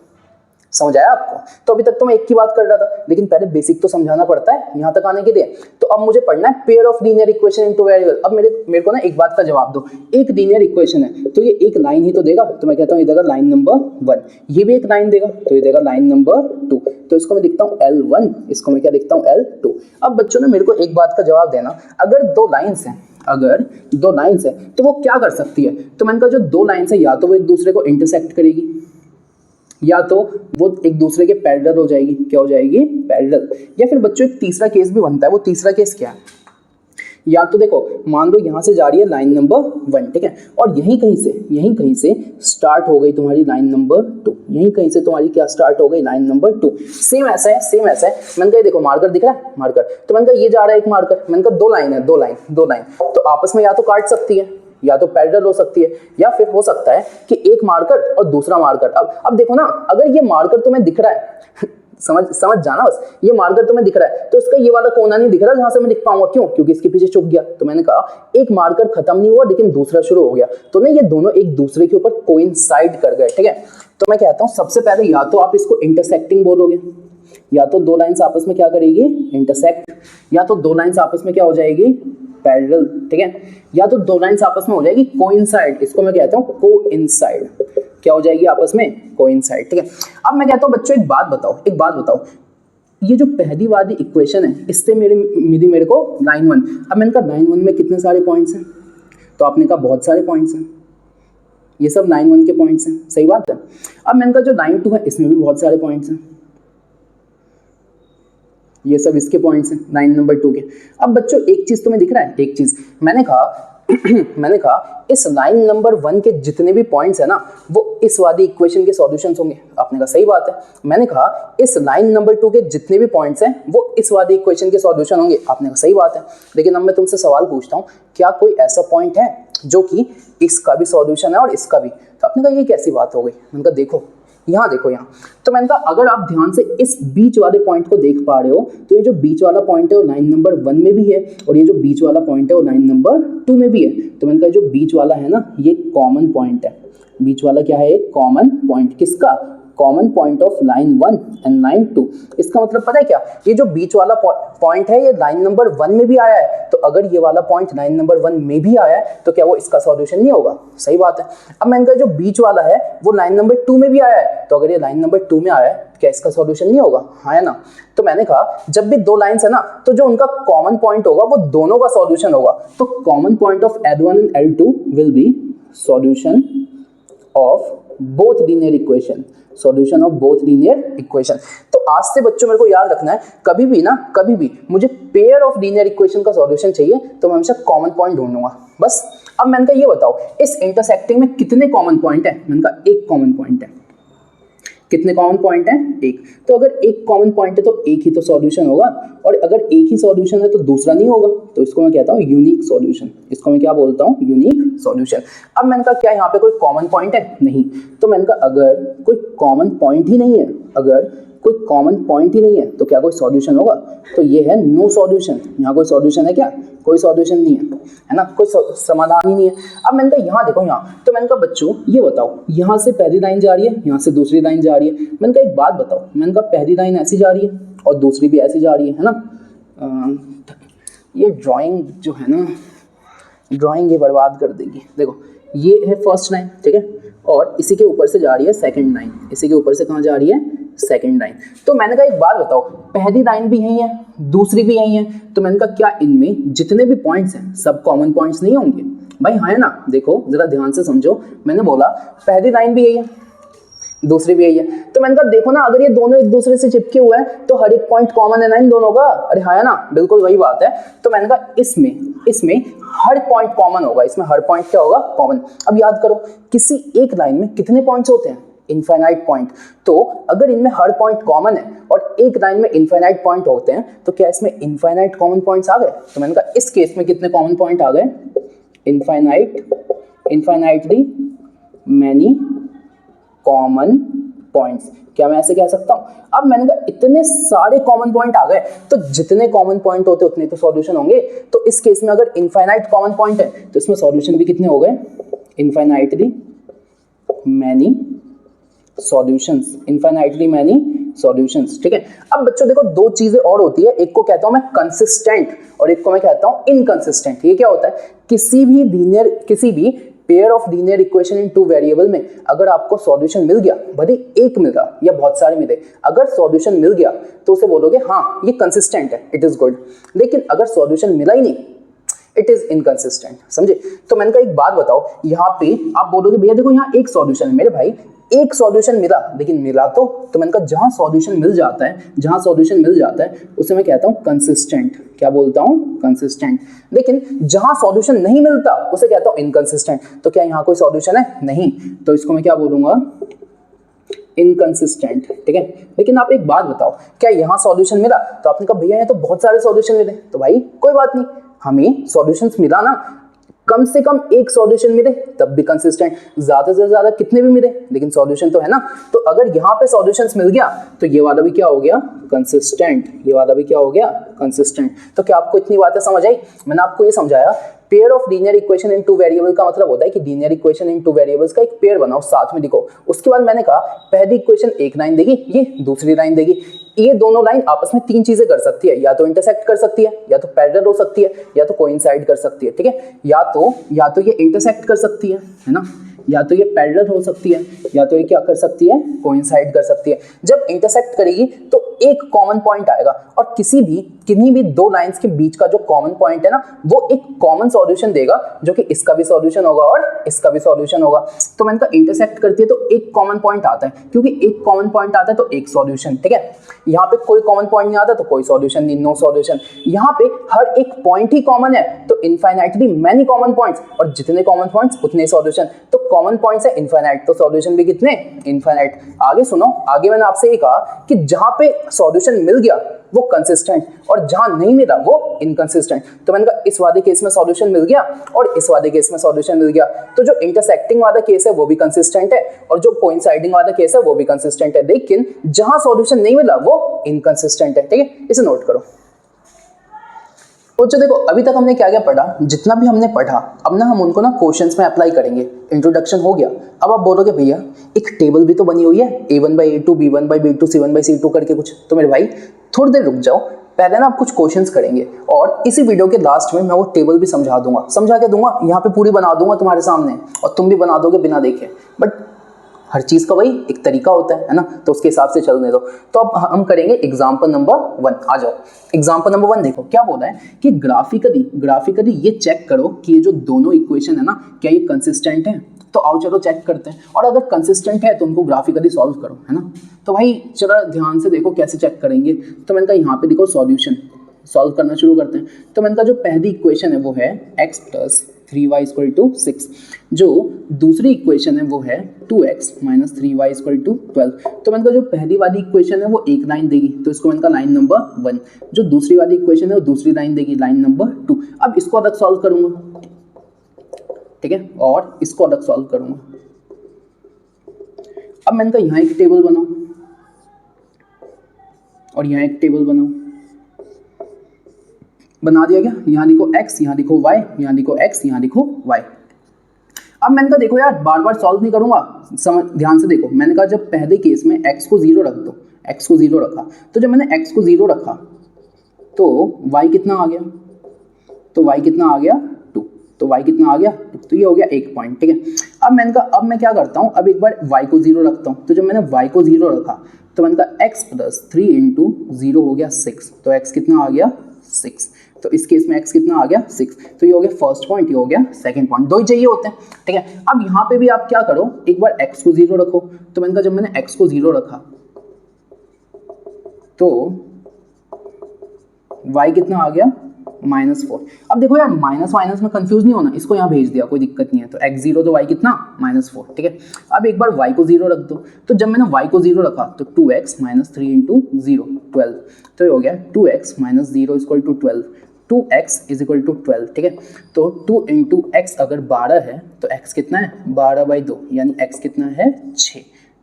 समझ आया आपको? तो अभी तक तो मैं एक की बात कर रहा था, लेकिन पहले बेसिक तो समझाना पड़ता है यहाँ तक आने के लिए। तो अब मुझे पढ़ना है pair of linear equation into variable. अब मेरे को ना एक बात का जवाब दो, एक लीनियर इक्वेशन है तो ये एक लाइन ही तो देगा, तो मैं कहता हूँ ये देगा लाइन नंबर 1। ये भी एक लाइन देगा तो ये देगा लाइन नंबर 2। तो इसको मैं लिखता हूँ L1, इसको मैं क्या लिखता हूँ? L2। अब बच्चों ने मेरे को एक बात का जवाब देना, अगर दो लाइन्स है तो वो क्या कर सकती है? तो मैंने कहा जो दो लाइन्स है या तो वो एक दूसरे को इंटरसेक्ट करेगी, या तो वो एक दूसरे के पैरेलल हो जाएगी। क्या हो जाएगी? पैरेलल। या फिर बच्चों एक तीसरा केस भी बनता है। वो तीसरा केस क्या है? या तो देखो मान लो यहां से जा रही है लाइन नंबर 1, ठीक है, और यहीं कहीं से स्टार्ट हो गई तुम्हारी लाइन नंबर 2। यहीं कहीं से तुम्हारी क्या स्टार्ट हो गई? Line number 2। सेम ऐसा है। मैंने कहा देखो मार्कर दिख रहा है, मार्कर, तो मैंने कहा ये जा रहा है एक मार्कर, मैंने कहा दो लाइन है, दो लाइन तो आपस में या तो काट सकती है, या तो पैरेलल हो सकती है, या फिर हो सकता है कि एक मार्कर और दूसरा मार्कर। अब देखो ना, अगर ये मार्कर तुम्हें दिख रहा है समझ जाना बस, ये मार्कर तुम्हें दिख रहा है तो इसका ये वाला कोना नहीं दिख रहा जहां से मैं लिख पाऊंगा। क्यों? क्योंकि इसके पीछे छुप गया। तो मैंने कहा एक मार्कर खत्म नहीं हुआ लेकिन दूसरा शुरू हो गया, तो ना ये दोनों एक दूसरे के ऊपर कोइंसाइड कर गए। ठीक है, तो मैं कहता हूं सबसे पहले या तो आप इसको इंटरसेक्टिंग बोलोगे, या तो दो लाइंस आपस में क्या करेगी? इंटरसेक्ट, या तो दो लाइंस आपस में क्या हो जाएगी? पैरेलल। ठीक है, या तो दो लाइंस आपस में हो जाएगी कोइंसाइड, इसको मैं कहता हूं कोइंसाइड। क्या हो जाएगी आपस में? कोइंसाइड। ठीक है, अब मैं कहता हूं बच्चों एक बात बताओ, ये जो पहली वाली इक्वेशन है इससे मिली मेरे को लाइन 1। अब मैंने कहा लाइन 1 में कितने सारे पॉइंट्स हैं, तो आपने कहा बहुत सारे पॉइंट्स हैं, ये सब लाइन 1 के पॉइंट्स हैं, सही बात है। अब मैंने कहा जो लाइन 2 है इसमें भी बहुत सारे पॉइंट्स हैं, ये सब इसके पॉइंट्स हैं लाइन नंबर 2 के। अब बच्चों एक चीज तुम्हें दिख रहा है, एक चीज मैंने कहा इस लाइन नंबर 1 के जितने भी पॉइंट्स है ना वो इस वाली इक्वेशन के सॉल्यूशंस होंगे। आपने कहा सही बात है। मैंने कहा इस लाइन नंबर 2 के जितने भी पॉइंट्स हैं वो इस वाली इक्वेशन के सॉल्यूशन होंगे। आपने कहा सही बात है। लेकिन अब मैं तुमसे सवाल पूछता हूँ, क्या कोई ऐसा पॉइंट है जो कि इसका भी सॉल्यूशन है और इसका भी? तो आपने कहा ये कैसी बात हो गई? मैंने कहा देखो यहाँ देखो यहाँ। तो मैंने कहा अगर आप ध्यान से इस बीच वाले पॉइंट को देख पा रहे हो तो ये जो बीच वाला पॉइंट है वो लाइन नंबर 1 में भी है और ये जो बीच वाला पॉइंट है वो लाइन नंबर 2 में भी है। तो मैंने कहा जो बीच वाला है ना ये कॉमन पॉइंट है। बीच वाला क्या है? एक कॉमन पॉइंट। किसका? Common point of line 1 and line 2। इसका मतलब पता है क्या? ये जो बीच वाला पॉइंट है ये लाइन नंबर 1 में भी आया है, तो अगर ये वाला पॉइंट लाइन नंबर 1 में भी आया है तो क्या वो इसका सॉल्यूशन नहीं होगा? सही बात है। अब मैंने कहा जो बीच वाला है वो लाइन नंबर 2 में भी आया है, तो अगर ये लाइन नंबर 2 में आया है क्या इसका सॉल्यूशन नहीं होगा? हाँ है ना। तो मैंने कहा जब भी दो लाइंस है ना तो जो उनका कॉमन पॉइंट होगा वो दोनों का सॉल्यूशन होगा। तो common point of L1 and L2 will be solution of both linear equation. Solution of both linear equation. तो आज से बच्चों मेरे को याद रखना है, कभी भी मुझे पेयर ऑफ लीनियर इक्वेशन का सॉल्यूशन चाहिए तो मैं हमेशा कॉमन पॉइंट ढूंढूंगा बस। अब मैंने कहा ये बताओ इस इंटरसेक्टिंग में कितने कॉमन पॉइंट है? मैंने कहा एक कॉमन पॉइंट है। कितने कॉमन पॉइंट हैं? एक। तो अगर एक कॉमन पॉइंट है तो एक ही तो सॉल्यूशन होगा, और अगर एक ही सॉल्यूशन है तो दूसरा नहीं होगा, तो इसको मैं कहता हूँ यूनिक सॉल्यूशन। इसको मैं क्या बोलता हूँ? Unique solution. अब मैंने कहा क्या यहाँ पे कोई कॉमन पॉइंट है? नहीं। तो मैंने कहा अगर कोई कॉमन पॉइंट ही नहीं है, अगर कोई कॉमन पॉइंट ही नहीं है तो क्या कोई सॉल्यूशन होगा? तो ये है नो सॉल्यूशन। यहाँ कोई सॉल्यूशन है क्या? कोई सॉल्यूशन नहीं है ना, कोई समाधान ही नहीं है। अब मैंने कहा यहाँ देखो यहाँ, तो मैंने कहा बच्चों ये बताओ यहाँ से पहली लाइन जा रही है, यहाँ से दूसरी लाइन जा रही है। मैंने कहा एक बात बताओ, मैंने कहा पहली लाइन ऐसी जा रही है और दूसरी भी ऐसी जा रही है ना। ये ड्राइंग जो है ना, ड्राइंग ये बर्बाद कर देगी। देखो ये है फर्स्ट लाइन, ठीक है, और इसी के ऊपर से जा रही है सेकंड लाइन। इसी के ऊपर से कहाँ जा रही है? Second line. तो मैंने कहा एक बात बताओ, पहली लाइन भी यही है, दूसरी भी यही है, तो मैंने कहा क्या इनमें जितने भी पॉइंट्स हैं सब कॉमन पॉइंट्स नहीं होंगे? भाई हाँ है ना। देखो जरा ध्यान से समझो, मैंने बोला पहली लाइन भी यही है, दूसरी भी यही है, तो मैंने कहा देखो ना अगर ये दोनों एक दूसरे से चिपके हुए हैं तो हर एक पॉइंट कॉमन है ना इन दोनों का। अरे हाँ है ना, बिल्कुल वही बात है। तो मैंने कहा इसमें हर पॉइंट कॉमन होगा, इसमें हर पॉइंट क्या होगा? कॉमन। अब याद करो किसी एक लाइन में कितने पॉइंट्स होते हैं? Infinite point. तो अगर इनमें हर पॉइंट कॉमन है और एक लाइन में इनफाइनाइट पॉइंट होते हैं तो क्या इसमें इनफाइनाइट कॉमन पॉइंट्स आ गए? तो मैंने कहा इस केस में कितने कॉमन पॉइंट आ गए? Infinitely many common points. क्या मैं ऐसे कह सकता हूं? अब मैंने कहा इतने सारे कॉमन पॉइंट आ गए तो जितने कॉमन पॉइंट होते उतने तो सॉल्यूशन होंगे। तो इस केस में अगर इनफाइनाइट कॉमन पॉइंट है तो इसमें सॉल्यूशन भी कितने हो गए? Infinitely many solutions. Infinitely many solutions, ठीक है। अब बच्चों देखो दो चीजें और होती है, एक को कहता हूं मैं कंसिस्टेंट और एक को मैं कहता हूं इनकंसिस्टेंट। ये क्या होता है? किसी भी pair of linear equation in two variable में अगर आपको सॉल्यूशन मिल गया, भले एक मिल रहा या बहुत सारे मिले, अगर सॉल्यूशन मिल गया तो उसे बोलोगे हाँ ये कंसिस्टेंट है, इट इज गुड। लेकिन अगर सॉल्यूशन मिला ही नहीं, इट इज इनकंसिस्टेंट। समझे? तो मैंने कहा एक बात बताओ, यहाँ पे आप बोलोगे भैया देखो यहाँ एक सॉल्यूशन है। मेरे भाई एक सॉल्यूशन मिला, लेकिन मिला तो मैंने कहा जहां सॉल्यूशन मिल जाता है उसे मैं कहता हूं कंसिस्टेंट। क्या बोलता हूं? कंसिस्टेंट। लेकिन जहां सॉल्यूशन नहीं मिलता उसे कहता हूं इनकंसिस्टेंट। तो क्या यहां कोई सॉल्यूशन है? नहीं, तो इसको मैं क्या बोलूंगा? इनकंसिस्टेंट, ठीक है। लेकिन आप एक बात बताओ, क्या यहां सॉल्यूशन मिला? तो आपने कहा भैया ये तो बहुत सारे सॉल्यूशन मिले। तो भाई कोई बात नहीं, हमें सॉल्यूशंस मिला ना, कम से कम एक सॉल्यूशन मिले तब भी कंसिस्टेंट, ज्यादा से ज्यादा कितने भी मिले लेकिन सॉल्यूशन तो है ना। तो अगर यहाँ पे सॉल्यूशंस मिल गया तो ये वाला भी क्या हो गया? कंसिस्टेंट। ये वाला भी क्या हो गया? कंसिस्टेंट। तो क्या आपको इतनी बातें समझ आई? मैंने आपको ये समझाया pair of linear equation in two variable का मतलब होता है कि linear equation in two variables का एक पेयर बनाओ, साथ में लिखो। उसके बाद मैंने कहा पहली इक्वेशन एक लाइन देगी, ये दूसरी लाइन देगी। ये दोनों लाइन आपस में तीन चीजें कर सकती है, या तो इंटरसेक्ट कर सकती है, या तो पैरेलल हो सकती है, या तो कोइंसाइड कर सकती है, ठीक है। या तो ये इंटरसेक्ट कर सकती है ना, या तो ये पैरेलल हो सकती है या तो ये क्या कर सकती है, कोइंसाइड कर सकती है। जब इंटरसेक्ट करेगी तो एक कॉमन पॉइंट आएगा और किन्हीं भी दो लाइंस के बीच का जो कॉमन पॉइंट है ना, वो एक कॉमन सॉल्यूशन देगा जो कि इसका भी सॉल्यूशन होगा और इसका भी सॉल्यूशन होगा। तो मैंने कहा इंटरसेक्ट करती है तो एक कॉमन पॉइंट आता है, क्योंकि एक कॉमन पॉइंट आता है तो एक सॉल्यूशन, ठीक है। यहाँ पे कोई कॉमन पॉइंट नहीं आता तो कोई सॉल्यूशन नहीं, नो सॉल्यूशन। यहाँ पे हर एक पॉइंट ही कॉमन है तो इनफाइनाइटली मैनी कॉमन पॉइंट्स, और जितने कॉमन पॉइंट्स उतने सॉल्यूशन। तो कॉमन पॉइंट्स है इनफाइनाइट, तो सॉल्यूशन भी कितने, इनफाइनाइट। आगे सुनो, आगे मैंने आपसे ये कहा कि जहां पे सॉल्यूशन मिल गया वो कंसिस्टेंट और जहां नहीं मिला वो इनकंसिस्टेंट। तो मैंने कहा इस वाले केस में सॉल्यूशन मिल गया और इस वाले केस में सॉल्यूशन मिल गया, तो जो इंटरसेक्टिंग वाला केस है वो भी कंसिस्टेंट है और जो कोइंसाइडिंग वाला केस है वो भी कंसिस्टेंट है, लेकिन जहां सॉल्यूशन नहीं मिला वो इनकंसिस्टेंट है, ठीक है। इसे नोट करो। तो देखो अभी तक हमने क्या क्या पढ़ा, जितना भी हमने पढ़ा अब ना हम उनको ना क्वेश्चंस में अप्लाई करेंगे। इंट्रोडक्शन हो गया, अब आप बोलोगे भैया एक टेबल भी तो बनी हुई है A1/A2 B1/B2 C1/C2 करके कुछ, तो मेरे भाई थोड़ी देर रुक जाओ, पहले ना आप कुछ क्वेश्चंस करेंगे और इसी वीडियो के लास्ट में मैं वो टेबल भी समझा के दूंगा, यहाँ पे पूरी बना दूंगा तुम्हारे सामने और तुम भी बना दोगे बिना देखे। बट हर चीज का वही एक तरीका होता है ना, तो उसके हिसाब से चलने दो। तो अब हम करेंगे एग्जांपल नंबर 1। आ जाओ, एग्जांपल नंबर 1 देखो क्या बोला है कि ग्राफिकली ये चेक करो कि ये जो दोनों इक्वेशन है ना, क्या ये कंसिस्टेंट है। तो आओ चलो चेक करते हैं, और अगर कंसिस्टेंट है तो उनको ग्राफिकली सॉल्व करो, है ना। तो भाई चलो ध्यान से देखो कैसे चेक करेंगे। तो मैंने कहा यहाँ पे देखो सॉल्यूशन सॉल्व करना शुरू करते हैं। तो मैंने कहा जो पहली इक्वेशन है वो है x + 3y = 6, जो दूसरी इक्वेशन है वो है 2x - 3y = 12। तो मैंने कहा जो पहली वाली इक्वेशन है वो एक लाइन देगी, तो इसको मैंने कहा लाइन नंबर 1। जो दूसरी वाली इक्वेशन है वो दूसरी लाइन देगी, लाइन नंबर 2। अब इसको अलग सॉल्व करूंगा, ठीक है, और इसको अलग सॉल्व करूंगा। अब मैंने कहा यहाँ एक टेबल बनाओ और यहाँ एक टेबल बनाओ, बना दिया गया। यहाँ लिखो x, यहाँ लिखो y, यहाँ लिखो x, यहाँ लिखो y। अब मैंने कहा देखो यार बार बार सॉल्व नहीं करूंगा, ध्यान से देखो। मैंने कहा जब पहले केस में x को 0 रख दो, x को 0 रखा, तो जब मैंने x को 0 रखा तो y कितना आ गया, तो y कितना आ गया 2, तो y कितना आ गया 2, तो ये हो गया 1 पॉइंट, ठीक है। अब मैंने कहा अब मैं क्या करता हूँ, अब एक बार y को 0 रखता हूँ। तो जब मैंने y को 0 रखा तो मैंने कहा x + 3 × 0 हो गया 6, तो x कितना आ गया 6। तो इस केस में x कितना आ गया 6, तो ये हो गया फर्स्ट पॉइंट, ये हो गया सेकंड पॉइंट, दो ही चाहिए होते हैं, ठीक है। अब यहाँ पे भी आप क्या करो, एक बार x को 0 रखो। तो मैंने कहा जब मैंने x को 0 रखा तो y कितना आ गया -4। अब देखो यार माइनस माइनस में कंफ्यूज नहीं होना, इसको यहाँ भेज दिया, कोई दिक्कत नहीं है। तो x 0 तो y कितना -4, ठीक है। अब एक बार y को 0 रख दो। तो जब मैंने y को 0 रखा तो 2x - 3 × 0 12, तो ये हो गया 2x - 0 = 12, 2x = 12, ठीक है। तो 2 × x अगर 12 है तो x कितना है 12/2, यानी x कितना है 6।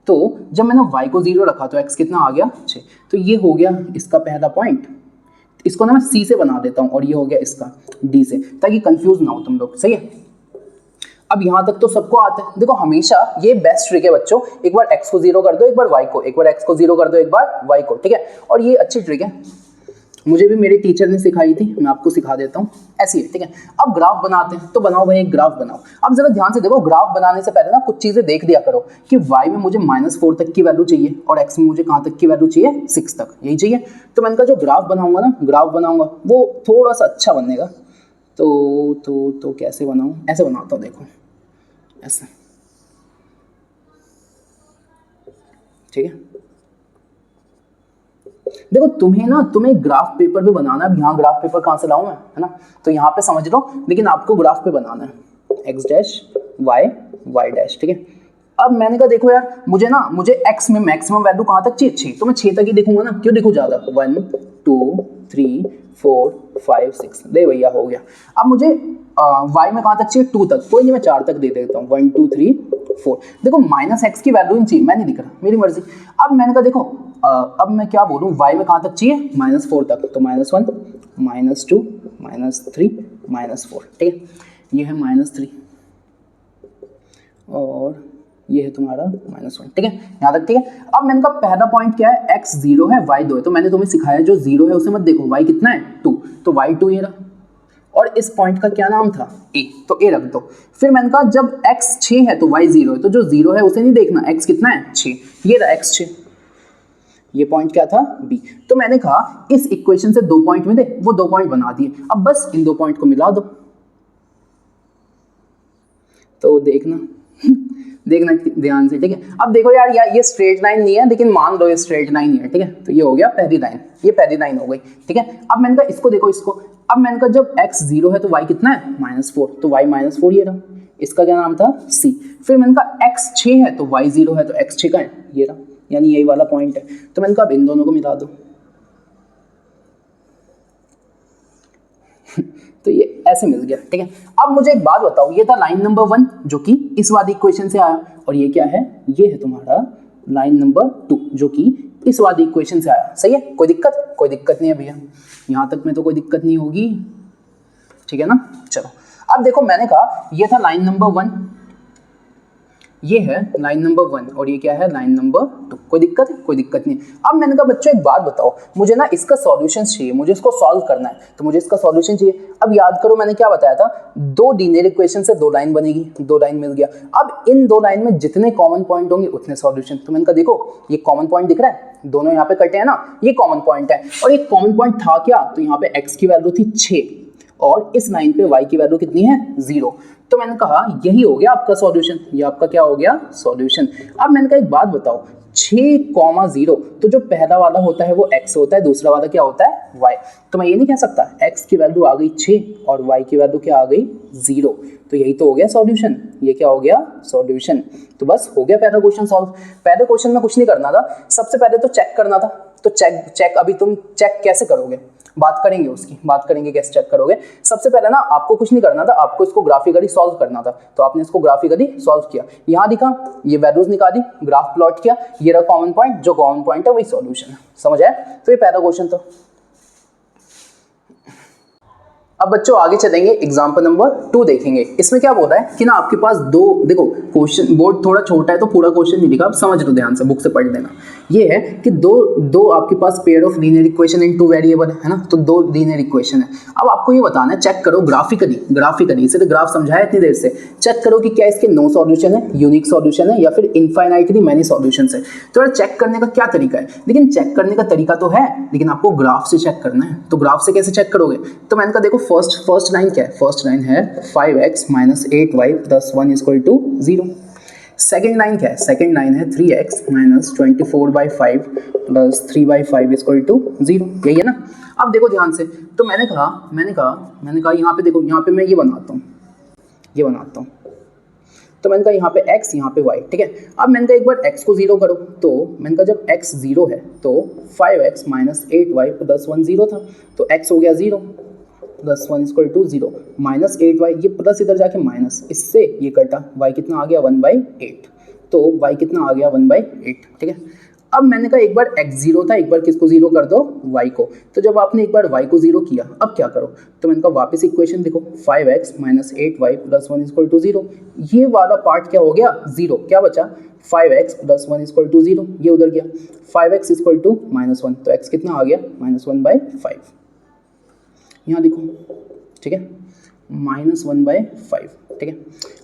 तो जब मैंने y को 0 रखा तो x कितना आ गया 6। तो ये हो गया इसका पहला पॉइंट। इसको ना मैं C से बना देता हूँ और ये हो गया इसका D से, ताकि कंफ्यूज ना हो तुम लोग, सही है। अब यहाँ तक तो सबको आता है। देखो हमेशा ये बेस्ट ट्रिक है बच्चों, एक बार x को 0 कर दो, एक बार y को, एक बार x को 0 कर दो, एक बार y को, ठीक है। और ये अच्छी ट्रिक है, मुझे भी मेरे टीचर ने सिखाई थी, मैं आपको सिखा देता हूँ, ऐसी है, ठीक है। अब ग्राफ बनाते हैं, तो बनाओ भाई एक ग्राफ बनाओ। अब जरा ध्यान से देखो, ग्राफ बनाने से पहले ना कुछ चीजें देख दिया करो कि y में मुझे -4 तक की वैल्यू चाहिए और x में मुझे कहाँ तक की वैल्यू चाहिए 6 तक, यही चाहिए। तो मैंने कहा जो ग्राफ बनाऊंगा ना, ग्राफ बनाऊंगा वो थोड़ा सा अच्छा बनेगा। तो कैसे बनाऊं, ऐसे बनाता हूँ, देखो ऐसे, ठीक है। देखो तुम्हें ग्राफ पेपर पे बनाना है। अब यहाँ ग्राफ पेपर कहाँ से लाऊं मैं, है ना। तो यहाँ पे समझ लो, लेकिन आपको ग्राफ पे बनाना है x dash y y dash, ठीक है। अब मैंने कहा देखो यार मुझे x में मैक्सिमम वैल्यू कहाँ तक चाहिए 6, तो मैं 6 तक ही देखूंगा ना, क्यों देखूँ ज्यादा। 1 2 3 4 5 6, दे भैया हो गया। अब मुझे y में कहाँ तक चाहिए 2 तक, कोई नहीं मैं 4 तक दे देता हूँ, 1 2 3 4। देखो -x की वैल्यू नहीं चाहिए, मैं नहीं लिख रहा, मेरी मर्जी। अब मैंने कहा देखो अब मैं क्या बोलूँ, y में कहाँ तक चाहिए -4 तक, तो -1 -2 -3 -4, ठीक है। ये है -3 और ये है तुम्हारा -1, ठीक है, यहाँ तक, ठीक है। अब मैंने कहा पहला पॉइंट क्या है, x 0 है y 2 है। तो मैंने तुम्हें सिखाया जो 0 है उसे मत देखो, y कितना है 2, तो y 2 ये रहा। और इस पॉइंट का क्या नाम था ए, तो ए रख दो। फिर मैंने कहा जब x 6 है तो y 0 है, तो जो 0 है उसे नहीं देखना, x कितना है 6, ये रहा x 6, ये पॉइंट क्या था b। तो मैंने कहा इस इक्वेशन से 2 पॉइंट मिले, वो 2 पॉइंट बना दिए, अब बस इन 2 पॉइंट को मिला दो। तो देखना देखना ध्यान से, ठीक है। अब देखो यार ये स्ट्रेट लाइन नहीं है, लेकिन मान लो ये स्ट्रेट लाइन ही है, ठीक है। तो ये हो गया पहली लाइन, ये पहली लाइन हो गई, ठीक है। अब मैंने कहा इसको देखो, इसको अब मैंने कहा जब x 0 है तो y कितना है -4, तो y -4 ये रहा, इसका क्या नाम था c। फिर मैंने कहा x 6 है तो y 0 है, तो x 6 का है ये रहा, यानी यही वाला पॉइंट है। तो मैंने कहा अब इन दोनों को मिला दो तो ये ऐसे मिल गया, ठीक है। अब मुझे एक बात बताओ, ये था लाइन नंबर 1 जो कि इस वाली इक्वेशन से आया, और ये क्या है, ये है तुम्हारा लाइन नंबर 2 जो कि इस वाली इक्वेशन से आया, सही है। कोई दिक्कत? कोई दिक्कत नहीं है भैया, यहाँ तक में तो कोई दिक्कत नहीं होगी, ठीक है ना। चलो अब देखो, मैंने कहा ये था लाइन नंबर 1, ये है लाइन नंबर 1 और ये क्या है लाइन नंबर 2। कोई दिक्कत है? कोई दिक्कत नहीं। अब मैंने कहा बच्चों एक बात बताओ, मुझे ना इसका सॉल्यूशन चाहिए, मुझे इसको सॉल्व करना है, तो मुझे इसका सॉल्यूशन चाहिए। अब याद करो मैंने क्या बताया था, 2 लीनियर इक्वेशन से 2 लाइन बनेगी, 2 लाइन मिल गया। अब इन 2 लाइन में जितने कॉमन पॉइंट होंगे उतने सॉल्यूशन। तो मैंने कहा देखो ये कॉमन पॉइंट दिख रहा है, दोनों यहाँ पे कटे हैं ना, ये कॉमन पॉइंट है। और ये कॉमन पॉइंट था क्या, तो यहाँ पे x की वैल्यू थी 6 और इस लाइन पे y की वैल्यू कितनी है 0। तो मैंने कहा यही हो गया आपका सॉल्यूशन, ये आपका क्या हो गया सॉल्यूशन। अब मैंने कहा एक बात बताओ, 6,0 तो जो पहला वाला होता है वो x होता है, दूसरा वाला क्या होता है y। तो मैं ये नहीं कह सकता x की वैल्यू आ गई 6 और y की वैल्यू क्या आ गई 0, तो यही तो हो गया सॉल्यूशन, ये क्या हो गया सॉल्यूशन। तो बस हो गया पहला क्वेश्चन सॉल्व। पहले क्वेश्चन में कुछ नहीं करना था, सबसे पहले तो चेक करना था। तो चेक अभी तुम चेक कैसे करोगे, बात करेंगे उसकी, बात करेंगे कैसे चेक करोगे। सबसे पहले ना आपको कुछ नहीं करना था, आपको इसको ग्राफिकली सॉल्व करना था। तो आपने इसको ग्राफिकली सॉल्व किया, यहाँ दिखा, ये वैल्यूज निकाली, ग्राफ प्लॉट किया, ये रहा कॉमन पॉइंट, जो कॉमन पॉइंट है वही सॉल्यूशन है। समझ आया? तो ये पहला क्वेश्चन था। अब बच्चों आगे चलेंगे, एग्जाम्पल नंबर 2 देखेंगे। इसमें क्या बोल रहा है कि ना आपके पास दो, देखो क्वेश्चन बोर्ड थोड़ा छोटा है तो पूरा क्वेश्चन नहीं लिखा, आप समझ लो ध्यान से, बुक से पढ़ लेना। ये है कि दो आपके पास pair of linear equation in 2 variable है ना, तो 2 लीनियर इक्वेशन है। अब आपको ये बताना है, चेक करो ग्राफिकली, इसे तो ग्राफ समझाया इतनी देर से, चेक करो कि क्या इसके नो सॉल्यूशन है, यूनिक सॉल्यूशन है, या फिर इनफाइनाइटली मैनी सॉल्यूशंस है। तो चेक करने का क्या तरीका है, लेकिन चेक करने का तरीका तो है, लेकिन आपको ग्राफ से चेक करना है। तो ग्राफ से कैसे चेक करोगे, तो मैंने कहा देखो फर्स्ट लाइन क्या है, फर्स्ट लाइन है 5x - 8y + 1 = 0। सेकेंड लाइन क्या है, सेकेंड लाइन है 3x - 24/5 + 3/5 = 0। यही है ना। अब देखो ध्यान से, तो मैंने कहा यहाँ पे देखो, यहाँ पे मैं ये बनाता हूँ, तो मैंने कहा यहाँ पे x, यहाँ पे y, ठीक है। अब मैंने कहा एक बार x को 0 करो, तो मैंने कहा जब x 0 है तो 5x - 8y + 1 0 था, तो x हो गया 0 + 1 = 0, -8y, ये प्लस इधर जाके माइनस, इससे ये कटा, y कितना आ गया 1/8, तो y कितना आ गया 1/8, ठीक है। अब मैंने कहा एक बार x 0 था, एक बार किसको 0 कर दो y को। तो जब आपने एक बार y को 0 किया, अब क्या करो, तो मैंने कहा वापस इक्वेशन देखो, 5x - 8y + 1 = 0, ये वाला पार्ट क्या हो गया 0, क्या बचा 5x + 1 = 0, ये उधर गया, 5x = -1, तो x कितना आ गया -1/5, यहाँ देखो, ठीक है, -1/5, ठीक है।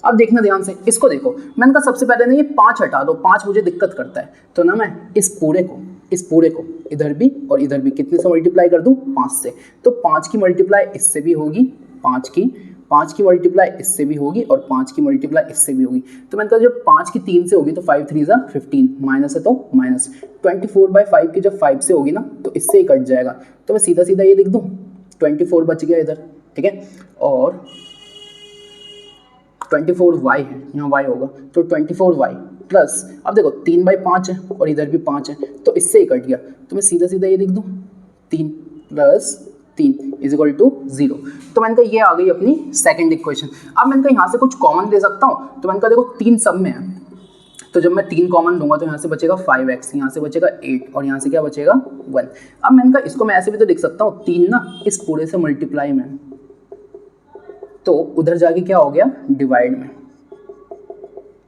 अब देखना ध्यान से, इसको देखो, मैंने कहा सबसे पहले ना ये 5 हटा दो, 5 मुझे दिक्कत करता है, तो ना मैं इस पूरे को इधर भी और इधर भी कितने से मल्टीप्लाई कर दूं 5 से, तो 5 की मल्टीप्लाई इससे भी होगी, 5 की मल्टीप्लाई इससे भी होगी और 5 की मल्टीप्लाई इससे भी होगी। तो मैंने कहा जब 5 की 3 से होगी तो 5 3 = 15, माइनस है तो माइनस, 24/5 की जब 5 से होगी ना तो इससे ही कट जाएगा, तो मैं सीधा ये लिख दूं, 24 बच गया इधर, ठीक है, और 24y है, यहाँ y होगा, तो 24y प्लस, अब देखो 3/5 है और इधर भी 5 है, तो इससे ही कट गया, तो मैं सीधा ये लिख दूँ, 3 + 3 = 0। तो मैंने कहा ये आ गई अपनी सेकंड इक्वेशन। अब मैंने कहा यहाँ से कुछ कॉमन ले सकता हूँ, तो मैंने कहा देखो 3 सब में है, तो जब मैं 3 कॉमन लूंगा तो यहाँ से बचेगा 5x, यहाँ से बचेगा 8 और यहाँ से क्या बचेगा 1। अब मैंने कहा इसको मैं ऐसे भी तो लिख सकता हूँ, 3 ना इस पूरे से मल्टीप्लाई में, तो उधर जाके क्या हो गया डिवाइड में,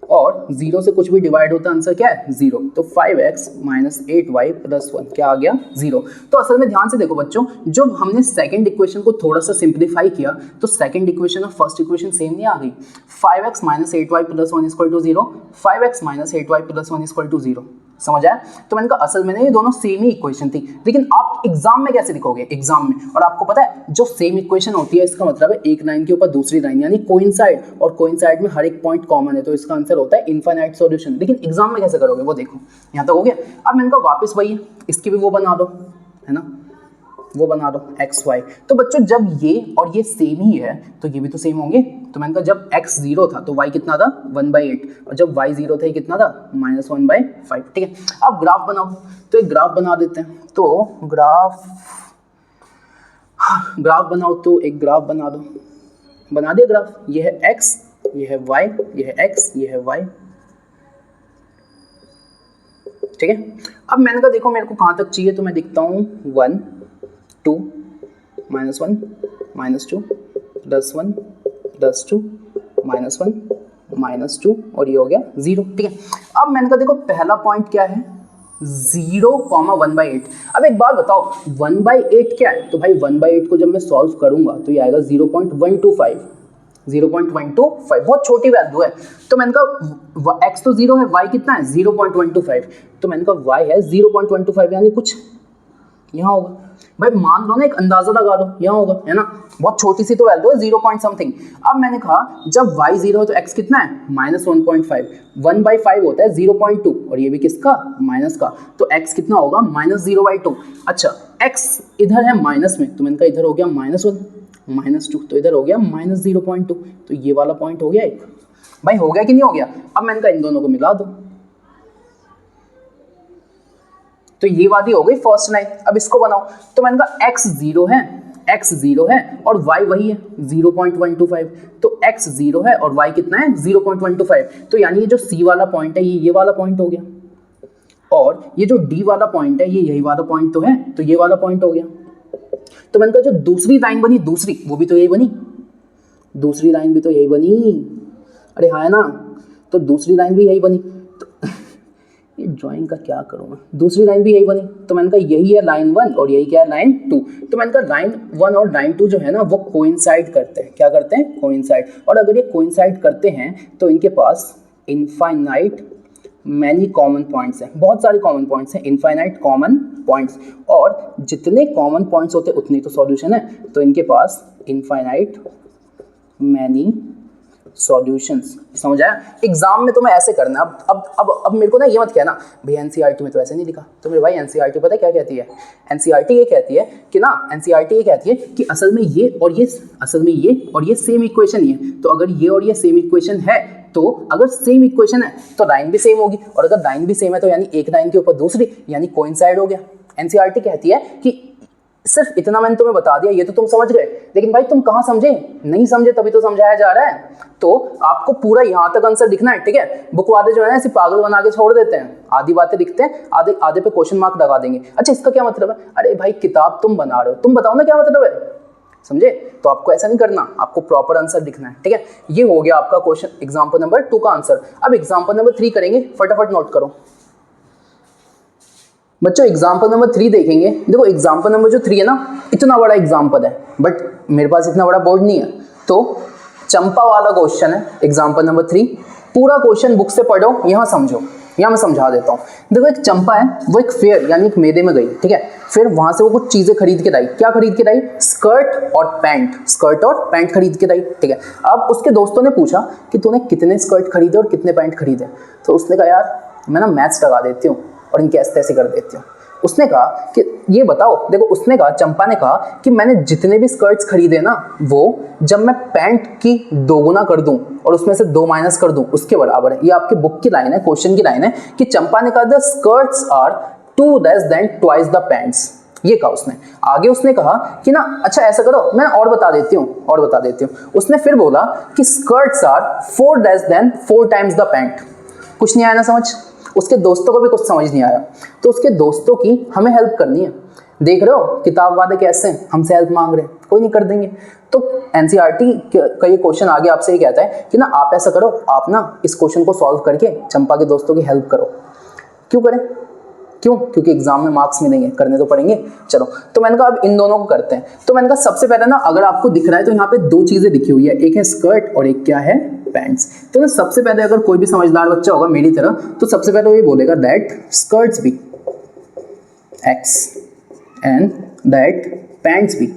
और 0 से कुछ भी डिवाइड होता है आंसर क्या है 0। तो 5x माइनस 8y प्लस 1 क्या आ गया 0। तो असल में ध्यान से देखो बच्चों, जब हमने सेकंड इक्वेशन को थोड़ा सा सिंप्लीफाई किया तो सेकंड इक्वेशन और फर्स्ट इक्वेशन सेम नहीं आ गई। 5x minus 8y plus 1 equal to 0, 5x minus 8y plus 1 equal to 0। समझ आया? तो मैंने कहा असल में ये दोनों सेम ही इक्वेशन थी, लेकिन आप एग्जाम में कैसे लिखोगे एग्जाम में। और आपको पता है जो सेम इक्वेशन होती है इसका मतलब है एक लाइन के ऊपर दूसरी लाइन यानी कोइंसाइड, और कोइंसाइड में हर एक पॉइंट कॉमन है, तो इसका आंसर होता है इनफाइनाइट सॉल्यूशन। लेकिन एग्जाम में कैसे करोगे वो देखो, यहाँ तक हो गया। अब मैंने कहा वापस वही इसकी भी वो बना दो, है ना, वो बना दो एक्स वाई। तो बच्चों जब ये और ये सेम ही है तो ये भी तो सेम होंगे। तो मैंने कहा जब x 0 था तो y कितना था 1/8, और जब y 0 था ये कितना था -1/5। ठीक है, अब ग्राफ बनाओ। तो एक ग्राफ बना देते हैं। तो ग्राफ बनाओ, तो एक ग्राफ बना दो। बना दिया ग्राफ, ये है x, ये है y, ये है x, ये है y। ठीक है, अब मैंने कहा देखो मेरे को कहाँ तक चाहिए, तो मैं लिखता हूँ 1 2 -1 -2 +1 +2 -1 -2 और ये हो गया 0। ठीक है, अब मैंने कहा देखो पहला पॉइंट क्या है 0, 1/8। अब एक बात बताओ 1/8 क्या है, तो भाई 1/8 को जब मैं सॉल्व करूंगा तो ये आएगा 0.125। 0.125 बहुत छोटी वैल्यू है। तो मैंने कहा x तो 0 है, y कितना है 0.125, तो मैंने कहा y है 0.125 यानी कुछ यहाँ होगा। भाई मान लो ना, एक अंदाजा लगा दो, यहाँ होगा, है ना, बहुत छोटी सी तो वैल्यू है 0 पॉइंट समथिंग। अब मैंने कहा जब y 0 है तो x कितना है -1.5, 1/5 होता है 0.2, और ये भी किसका माइनस का, तो x कितना होगा -0/2। अच्छा x इधर है माइनस में, तो मैंने कहा इधर हो गया -1 -2, तो इधर हो गया -0.2, तो ये वाला पॉइंट हो गया एक। भाई हो गया कि नहीं हो गया? अब मैंने कहा इन दोनों को मिला दो, तो ये वाली हो गई फर्स्ट लाइन। अब इसको बनाओ, तो मैंने कहा x 0 है और y वही है 0.125, तो x 0 है और y कितना है 0.125, तो यानी ये जो c वाला पॉइंट है ये वाला पॉइंट हो गया, और ये जो d वाला पॉइंट है ये यही वाला पॉइंट तो है, तो ये वाला पॉइंट हो गया। तो मैंने कहा जो दूसरी लाइन बनी दूसरी, वो भी तो यही बनी, दूसरी लाइन भी तो यही बनी, अरे हाँ है ना, तो दूसरी लाइन भी यही बनी। ये ड्राइंग का क्या करूँ मैं, दूसरी लाइन भी यही बनी, तो मैंने कहा यही है लाइन 1 और यही क्या है लाइन 2। तो मैंने कहा लाइन 1 और लाइन 2 जो है ना वो कोइंसाइड करते हैं। क्या करते हैं? कोइंसाइड। और अगर ये कोइंसाइड करते हैं तो इनके पास इनफाइनाइट मैनी कॉमन पॉइंट्स हैं, बहुत सारे कॉमन पॉइंट्स हैं, इनफाइनाइट कॉमन पॉइंट्स, और जितने कॉमन पॉइंट्स होते हैं उतनी तो सॉल्यूशन है, तो इनके पास इनफाइनाइट मैनी सॉल्यूशंस। समझ आया? एग्जाम में तुम्हें ऐसे करना। अब मेरे को ना ये मत कहना भाई एनसीईआरटी में तो ऐसे नहीं लिखा। तो मेरे भाई एनसीईआरटी पता है क्या कहती है? एनसीईआरटी ये कहती है कि ना, एनसीईआरटी ये कहती है कि असल में ये और ये सेम इक्वेशन ही है। तो अगर ये और ये सेम इक्वेशन है, तो अगर सेम इक्वेशन है तो लाइन भी सेम होगी, और अगर लाइन भी सेम है तो यानी एक लाइन के ऊपर दूसरी, यानी कोइंसाइड हो गया। एनसीईआरटी कहती है कि सिर्फ इतना मैंने तुम्हें बता दिया, ये तो तुम समझ गए, लेकिन भाई तुम कहाँ समझे? नहीं समझे तभी तो समझाया जा रहा है। तो आपको पूरा यहाँ तक आंसर लिखना है, ठीक है? बुक वाले जो है ना ऐसे पागल बना के छोड़ देते हैं, आधी बातें लिखते हैं, आधे पे क्वेश्चन मार्क लगा देंगे। अच्छा इसका क्या मतलब है? अरे भाई किताब तुम बना रहे हो, तुम बताओ ना क्या मतलब है, समझे? तो आपको ऐसा नहीं करना, आपको प्रॉपर आंसर लिखना है, ठीक है? ये हो गया आपका क्वेश्चन एग्जाम्पल नंबर 2 का आंसर। अब एग्जाम्पल नंबर 3 करेंगे, फटाफट नोट करो बच्चों। एग्जाम्पल नंबर 3 देखेंगे। देखो एग्जाम्पल नंबर जो 3 है ना, इतना बड़ा एग्जाम्पल है, बट मेरे पास इतना बड़ा बोर्ड नहीं है, तो चंपा वाला क्वेश्चन है एग्जाम्पल नंबर 3। पूरा क्वेश्चन बुक से पढ़ो, यहाँ समझो, यहाँ मैं समझा देता हूँ। देखो एक चंपा है, वो एक फेयर यानी एक मेले में गई, ठीक है? फिर वहां से वो कुछ चीजें खरीद के लाई। क्या खरीद के लाई? स्कर्ट और पैंट खरीद के लाई, ठीक है? अब उसके दोस्तों ने पूछा कि तूने कितने स्कर्ट खरीदे और कितने पैंट खरीदे? तो उसने कहा यार मैं ना मैथ्स लगा देती हूँ और इनके ऐसे कर देती हूँ। उसने कहा कि ये बताओ, देखो उसने कहा, चंपा ने कहा कि मैंने जितने भी स्कर्ट्स खरीदे ना, वो जब मैं पैंट की दोगुना कर दूं और उसमें से 2 माइनस कर दूं उसके बराबर है। ये आपके बुक की लाइन है, क्वेश्चन की लाइन है कि चंपा ने कहा the skirts are 2 less than twice the pants. ये कहा उसने। आगे उसने कहा कि ना अच्छा ऐसा करो, मैं और बता देती हूँ। उसने फिर बोला कि skirts are 4 less than 4 times the pant. कुछ नहीं आया ना समझ? उसके दोस्तों को भी कुछ समझ नहीं आया, तो उसके दोस्तों की हमें हेल्प करनी है। देख रहे हो किताब वाले कैसे हमसे हेल्प मांग रहे हैं। कोई नहीं कर देंगे। तो एनसीईआरटी का ये क्वेश्चन आगे आपसे ये कहता है कि ना आप ऐसा करो, आप ना इस क्वेश्चन को सॉल्व करके चंपा के दोस्तों की हेल्प करो। क्यों करें? क्यों? क्योंकि एग्जाम में मार्क्स मिलेंगे, करने तो पड़ेंगे। चलो, तो मैंने कहा अब इन दोनों को करते हैं। तो मैंने कहा सबसे पहले ना, अगर आपको दिख रहा है तो यहाँ पे दो चीजें दिखी हुई है, एक है स्कर्ट और एक क्या है, पैंट्स। तो ना सबसे पहले अगर कोई भी समझदार बच्चा होगा मेरी तरह, तो सबसे पहले वो ये बोलेगा that skirts be X and that pants be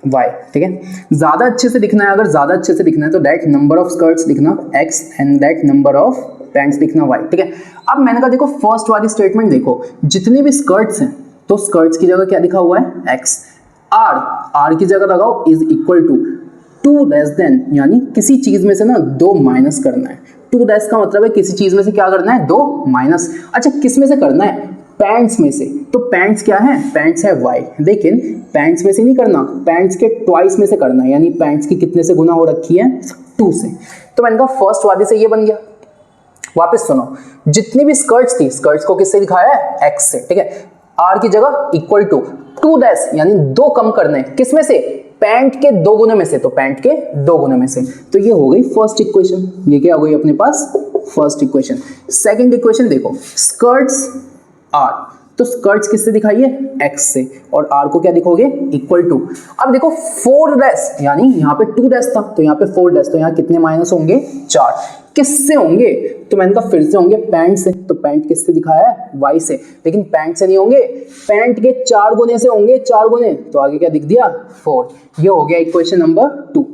Y. ठीक है, ज्यादा अच्छे से दिखना है, अगर ज्यादा अच्छे से दिखना है तो दैट नंबर ऑफ स्कर्ट्स लिखना x and that number of pants लिखना y। ठीक है, अब मैंने कहा देखो फर्स्ट वाली स्टेटमेंट देखो, जितने भी स्कर्ट्स हैं तो स्कर्ट्स की जगह क्या लिखा हुआ है x, r की जगह लगाओ is equal to 2 less than, यानी किसी चीज में से ना 2 माइनस करना है। 2 लेस का मतलब है किसी चीज में से क्या करना है, 2 माइनस। अच्छा, किस में से करना है, पैंट्स में से। तो पैंट्स क्या है, पैंट्स है y, लेकिन पैंट्स में से नहीं करना, पैंट्स के ट्वाइस में से करना है, यानी पैंट्स की कितने से गुना हो रखी है, 2 से। तो मैंने कहा फर्स्ट वाले से ये बन गया। वापस सुनो, जितनी भी स्कर्ट्स थी, स्कर्ट्स को किससे दिखाया है, x से। ठीक है, r की जगह इक्वल टू 2 डैश, यानी 2 कम करने, किस में से, पैंट के 2 गुने में से, तो पैंट के 2 गुने में से। तो ये हो गई फर्स्ट इक्वेशन, ये क्या हो गई अपने पास, फर्स्ट इक्वेशन। सेकंड इक्वेशन देखो, स्कर्ट्स r, तो स्कर्ट्स किससे दिखाई है, x से, और r को क्या लिखोगे, इक्वल टू। अब देखो 4 डैश, यानी यहाँ पे 2 डैश था तो यहाँ पे 4 डैश, तो यहाँ कितने माइनस होंगे, 4। किससे होंगे, तो मैंने कहा फिर से होंगे पैंट से। तो पैंट किससे दिखाया है, y से, लेकिन पैंट से नहीं होंगे, पैंट के 4 गुने से होंगे, 4 गुने, तो आगे क्या दिख दिया, 4। ये हो गया इक्वेशन नंबर 2।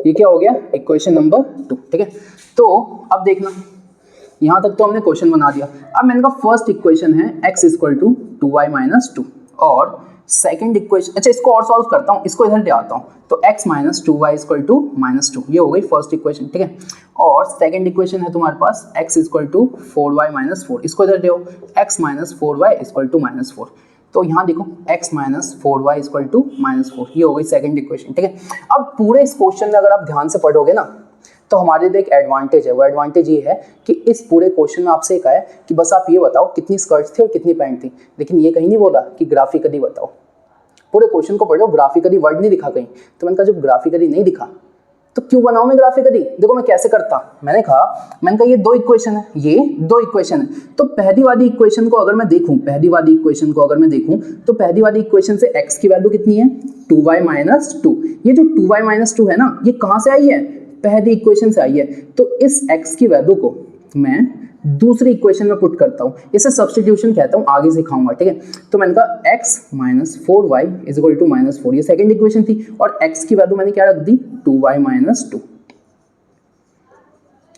ये क्या हो गया, इक्वेशन नंबर 2। ठीक है, तो अब देखना, यहां तक तो हमने क्वेश्चन बना दिया। अब मैंने कहा फर्स्ट इक्वेशन है x equal to 2y minus 2, और सेकंड इक्वेशन, अच्छा इसको और सॉल्व करता हूं, इसको इधर ले आता हूं, तो x minus 2y equal to minus 2, ये हो गई फर्स्ट इक्वेशन। ठीक है, और सेकंड इक्वेशन है तुम्हारे पास x equal to 4y minus 4, इसको इधर ले आओ, x minus 4y equal to minus 4। तो यहाँ देखो x minus 4y equal to minus 4, ये हो गई सेकंड इक्वेशन। ठीक है, अब पूरे इस क्वेश्चन में अगर आप ध्यान से पढ़ोगे ना, तो हमारे लिए एक एडवांटेज है। वो एडवांटेज ये है कि इस पूरे क्वेश्चन में आपसे कहा है कि बस आप ये बताओ कितनी स्कर्ट्स थी और कितनी पैंट थी, लेकिन ये कहीं नहीं बोला कि ग्राफिकली बताओ। पूरे क्वेश्चन को पढ़ो, ग्राफिकली वर्ड नहीं दिखा कहीं। तो मैंने कहा जब ग्राफिकली नहीं दिखा तो क्यों बनाऊं मैं ग्राफिकली। देखो मैं कैसे करता, मैंने कहा ये 2 इक्वेशन है, ये 2 इक्वेशन है। तो पहली वाली इक्वेशन को अगर मैं देखूं, पहली वाली इक्वेशन को अगर मैं देखूं, तो पहली वाली इक्वेशन से x की वैल्यू कितनी है, 2y माइनस 2। ये जो 2y माइनस 2 है ना, ये कहां से आई है, पहली इक्वेशन से आई है। तो इस x की वैल्यू को मैं दूसरी इक्वेशन में पुट करता हूं, इसे सब्स्टिट्यूशन कहता हूं, आगे सिखाऊंगा। ठीक है, तो मैंने कहा x minus 4y is equal to minus 4, ये सेकंड इक्वेशन थी, और x की वैल्यू मैंने क्या रख दी, 2y माइनस 2,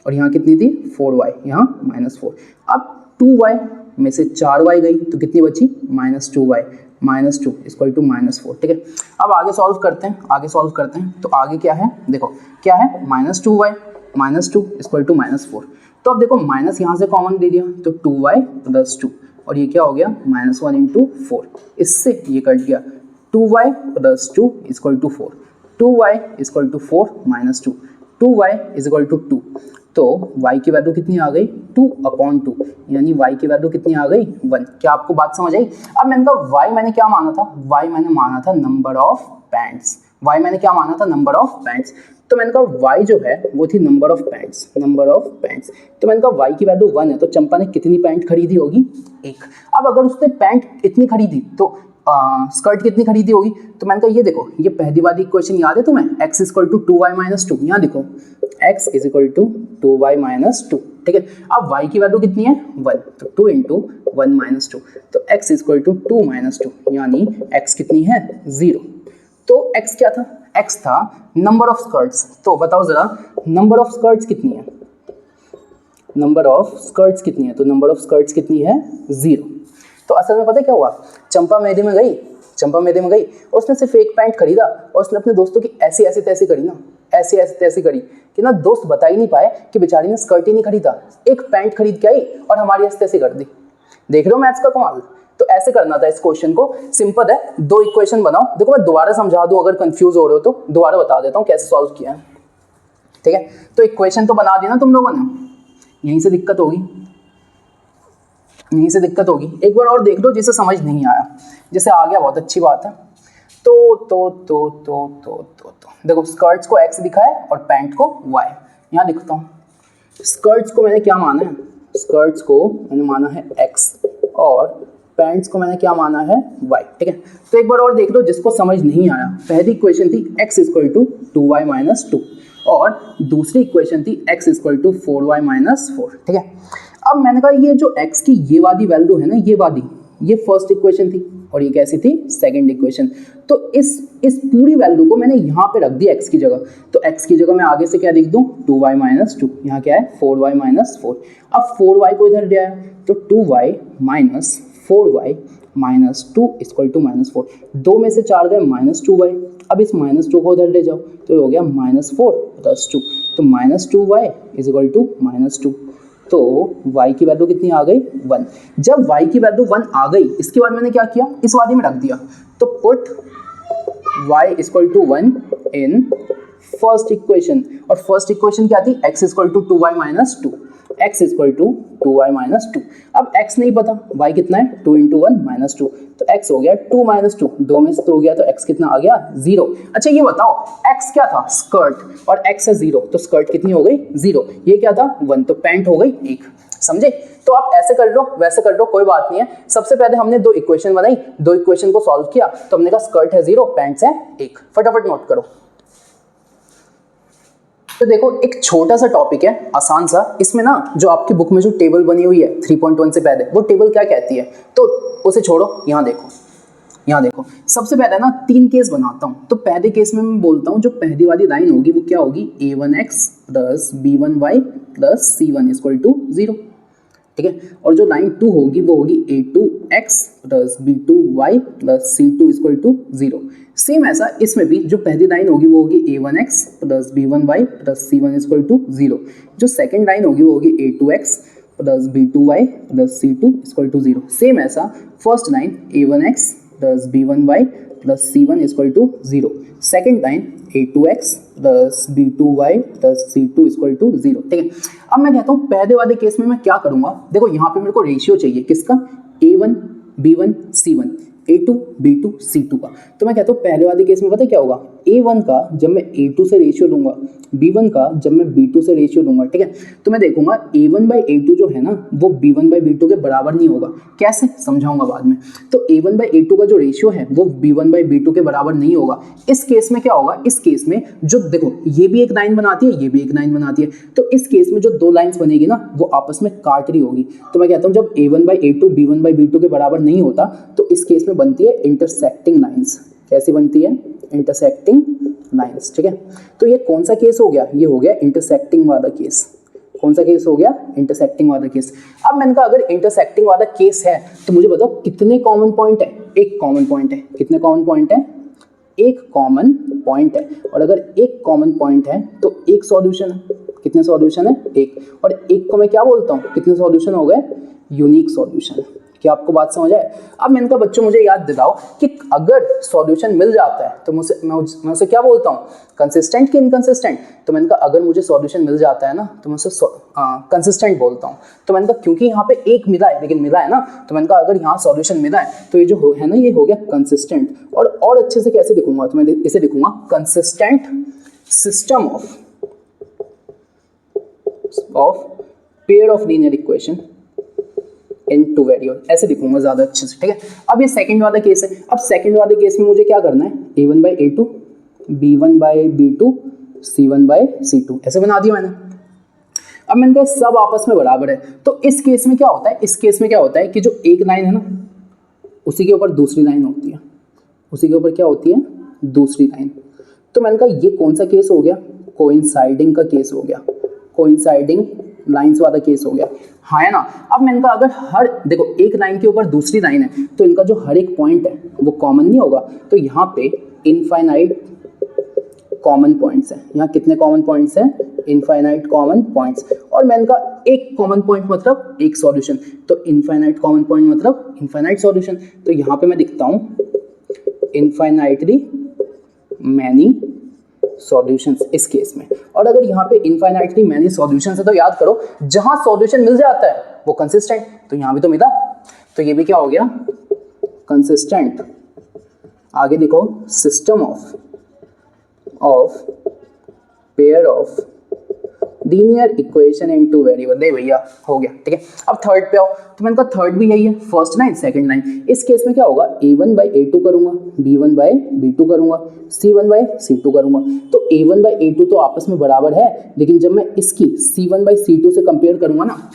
और यहाँ कितनी थी, 4y, यहाँ माइनस 4। अब 2y में से 4y गई तो कितनी बची, minus 2y minus 2 equal to minus 4। ठीक है, अब आगे सॉल्व करते हैं, आगे सॉल्व करते हैं। तो आगे क्या है, देखो क्या है, minus 2y minus 2 equal to minus 4। तो अब देखो माइनस यहाँ से कॉमन दे दिया, तो 2y प्लस 2, और ये क्या हो गया, माइनस 1 इंटू 4, इससे ये कट गया, 2y plus 2 equal to 4, 2y equal to 4 minus 2, 2y equal to 2। तो y की वैल्यू कितनी आ गई, 2/2, यानी y की वैल्यू कितनी आ गई, 1। क्या आपको बात समझ आई। अब मैंने कहा y मैंने क्या माना था, y मैंने माना था नंबर ऑफ पैंट्स, y मैंने क्या माना था, नंबर ऑफ पैंट्स। तो मैंने कहा y जो है वो थी number of pants, number of pants. तो मैंने कहा y की वैल्यू 1 है, तो चंपा ने कितनी पैंट खरीदी होगी, 1। अब अगर उसने पैंट इतनी खरीदी तो स्कर्ट कितनी खरीदी होगी। तो मैंने कहा ये देखो, ये पहली वाली इक्वेशन याद है तुम्हें, x equal to 2y minus 2, यहाँ देखो x is equal to 2y minus 2। ठीक है, अब y की वैल्यू कितनी है, 1, तो 2 इंटू 1 माइनस 2, तो x इक्वल टू 2 माइनस 2, यानी x कितनी है, 0। तो x क्या था, x था नंबर ऑफ स्कर्ट्स। तो बताओ जरा नंबर ऑफ स्कर्ट्स कितनी है, नंबर ऑफ स्कर्ट्स कितनी है, तो नंबर ऑफ स्कर्ट्स कितनी है, 0। तो असल में पता है क्या हुआ, चंपा मेले में गई, चंपा मेले में गई और उसने सिर्फ एक पैंट खरीदा, और उसने अपने दोस्तों की ऐसी ऐसी तैसी करी ना, ऐसी ऐसी तैसी करी कि ना दोस्त बता ही नहीं पाए कि बेचारी ने स्कर्ट ही नहीं खरीदा, एक पैंट खरीद के आई और हमारी ऐसी तैसी कर दी। देख रहे हो मैथ्स का कमाल। तो ऐसे करना था इस क्वेश्चन को, सिंपल है, 2 इक्वेशन बनाओ। देखो मैं दोबारा समझा दूं, अगर कंफ्यूज हो रहे हो तो दोबारा बता देता हूं कैसे सॉल्व किया है। ठीक है, तो इक्वेशन तो बना दी ना तुम लोगों ने, यहीं से दिक्कत होगी, यहीं से दिक्कत होगी। एक बार और देख लो जिसे समझ नहीं आया, जैसे आ गया बहुत अच्छी बात है। तो देखो स्कर्ट्स को x दिखा है और पैंट को y। यहाँ लिखता हूँ, स्कर्ट्स को मैंने क्या माना है, स्कर्ट्स को मैंने माना है x और पैंट्स को मैंने क्या माना है y। ठीक है, तो एक बार और देख लो जिसको समझ नहीं आया। पहली इक्वेशन थी x equal to 2y minus 2 और दूसरी इक्वेशन थी x equal to 4y minus 4। ठीक है, अब मैंने कहा ये जो x की ये वाली वैल्यू है ना, ये वाली, ये फर्स्ट इक्वेशन थी और ये कैसी थी, सेकंड इक्वेशन। तो इस पूरी वैल्यू को मैंने यहाँ पे रख दिया x की जगह। तो x की जगह मैं आगे से क्या लिख दूँ, 2y माइनस 2, यहाँ क्या है 4y माइनस 4। अब 4y को इधर ले आया तो 2y minus 4y minus 2 equal to minus 4। 2 में से 4 गए माइनस 2y। अब इस माइनस 2 को उधर ले जाओ तो ये हो गया माइनस 4 प्लस 2, तो minus 2y is equal to minus 2। तो y की वैल्यू कितनी आ गई, 1। जब y की वैल्यू 1 आ गई, इसके बाद मैंने क्या किया, इस वाली में रख दिया। तो put y equal to 1 in first equation, और फर्स्ट इक्वेशन क्या थी, x equal to 2y minus 2, x equal to 2y minus 2। अब x नहीं पता, y कितना है, 2 इंटू 1 माइनस 2, तो x हो गया 2 माइनस 2, 2 में से 2 हो गया तो x कितना आ गया, 0। अच्छा ये बताओ x क्या था, स्कर्ट, और x है 0, तो स्कर्ट कितनी हो गई, 0। ये क्या था, 1, तो पैंट हो गई 1। समझे? तो आप ऐसे कर लो वैसे कर लो, कोई बात नहीं है। सबसे पहले हमने 2 इक्वेशन बनाई, 2 इक्वेशन को सॉल्व किया, तो हमने कहा स्कर्ट है 0, पैंट्स है 1। फटाफट नोट करो। तो देखो एक छोटा सा टॉपिक है, आसान सा। इसमें ना जो आपकी बुक में जो टेबल बनी हुई है 3.1 से पहले, वो टेबल क्या कहती है, तो उसे छोड़ो। यहाँ देखो, यहाँ देखो, सबसे पहले ना 3 केस बनाता हूँ। तो पहले केस में मैं बोलता हूँ जो पहली वाली लाइन होगी वो क्या होगी, a1x plus b1y plus c1 equal to 0। ठीक है, और जो लाइन 2 होगी वो होगी a2x plus b2y plus c2 equal to 0। Same ऐसा इसमें भी जो पहली लाइन होगी वो होगी a1x plus b1y plus c1 equal to 0। जो सेकंड लाइन होगी वो होगी a2x plus b2y plus c2 equal to 0। Same ऐसा first line a1x plus b1y plus c1 equal to 0। Second line a2x plus b2y plus c2 equal to 0। ठीक है, अब मैं कहता हूँ पहले वाले केस में मैं क्या करूंगा, देखो यहाँ पे मेरे को रेशियो चाहिए किसका, a1 b1 c1, a2 b2 c2 का। तो मैं कहता हूँ पहले वाले केस में पता क्या होगा, a1 का जब मैं a2 से रेशियो लूंगा, b1 का जब मैं b2 से रेशियो लूंगा। ठीक है, तो मैं देखूंगा a1 बाई a2 जो है ना वो b1 बाई b2 के बराबर नहीं होगा। कैसे, समझाऊंगा बाद में। तो a1 बाई a2 का जो रेशियो है वो b1 बाई b2 के बराबर नहीं होगा। इस केस में क्या होगा, इस केस में जो देखो ये भी एक लाइन बनाती है, ये भी एक लाइन बनाती है, तो इस केस में जो 2 लाइन्स बनेगी ना वो आपस में काट रही होगी। तो मैं कहता हूँ जब a1 by a2 b1 by b2 के बराबर नहीं होता तो इस केस में बनती है इंटरसेक्टिंग लाइन्स। कैसी बनती है, इंटरसेक्टिंग लाइन्स। ठीक है, तो ये कौन सा केस हो गया, ये हो गया इंटरसेक्टिंग वाला केस। कौन सा केस हो गया, इंटरसेक्टिंग वाला केस। अब मैंने कहा अगर इंटरसेक्टिंग वाला केस है तो मुझे बताओ कितने कॉमन पॉइंट है, एक कॉमन पॉइंट है। कितने कॉमन पॉइंट है, एक कॉमन पॉइंट है। और अगर एक कॉमन पॉइंट है तो एक सॉल्यूशन है। कितने सॉल्यूशन है, एक। और एक को मैं क्या बोलता हूँ, कितने सॉल्यूशन हो गए, यूनिक सॉल्यूशन। क्या आपको बात समझ आए? अब मैंने कहा बच्चों मुझे याद दिलाओ कि अगर सॉल्यूशन मिल जाता है तो मैं उसे क्या बोलता हूँ, कंसिस्टेंट कि इनकंसिस्टेंट। तो मैंने कहा अगर मुझे सॉल्यूशन मिल जाता है ना तो मैं उसे कंसिस्टेंट बोलता हूँ। तो मैंने कहा क्योंकि यहाँ पे एक मिला है, लेकिन मिला है ना, तो मैंने कहा अगर यहाँ सॉल्यूशन मिला है तो ये जो है ना ये हो गया कंसिस्टेंट। और अच्छे से कैसे लिखूंगा, तो मैं इसे लिखूंगा consistent system of pair of linear equation in 2 variable, ऐसे लिखूंगा ज्यादा अच्छे से। ठीक है, अब ये सेकंड वाला केस है। अब सेकंड वाले केस में मुझे क्या करना है, a1 by a2 b1 by b2 c1 by c2, ऐसे बना दिया मैंने। अब मैंने कहा सब आपस में बराबर है। तो इस केस में क्या होता है, इस केस में क्या होता है कि जो एक लाइन है ना उसी के ऊपर दूसरी लाइन होती है, उसी के ऊपर क्या होती है, दूसरी लाइन। तो मैंने कहा ये कौन सा केस हो गया, कोइंसाइडिंग का केस हो गया, कोइंसाइडिंग लाइंस वाला केस हो गया। हाँ है ना। अब मैंने कहा अगर हर देखो एक लाइन के ऊपर दूसरी लाइन है तो इनका जो हर एक पॉइंट है वो कॉमन नहीं होगा। तो यहाँ पे इनफाइनाइट कॉमन पॉइंट्स हैं। यहाँ कितने कॉमन पॉइंट्स हैं, इनफाइनाइट कॉमन पॉइंट्स। और मैंने कहा एक कॉमन पॉइंट मतलब एक सॉल्यूशन, तो इनफाइनाइट कॉमन पॉइंट मतलब इनफाइनाइट सॉल्यूशन। तो यहाँ पे मैं लिखता हूँ इनफाइनाइटली मैनी सॉल्यूशंस इस केस में। और अगर यहाँ पे इनफाइनाइटली मैनी सॉल्यूशंस है तो याद करो जहां सॉल्यूशन मिल जाता है वो कंसिस्टेंट, तो यहाँ भी तो मिला, तो ये भी क्या हो गया, कंसिस्टेंट आगे देखो system of pair of linear equation in two variable. दे भैया हो गया, ठीक है। अब थर्ड पे आओ, तो मैंने कहा थर्ड भी यही है, फर्स्ट लाइन सेकंड लाइन। इस केस में क्या होगा, a1 बाई a2 करूंगा, b1 बाई b2 करूंगा, c1 बाई c2 करूंगा। तो a1 बाई a2 तो आपस में बराबर है, लेकिन जब मैं इसकी c1 बाई c2 से कंपेयर करूंगा ना,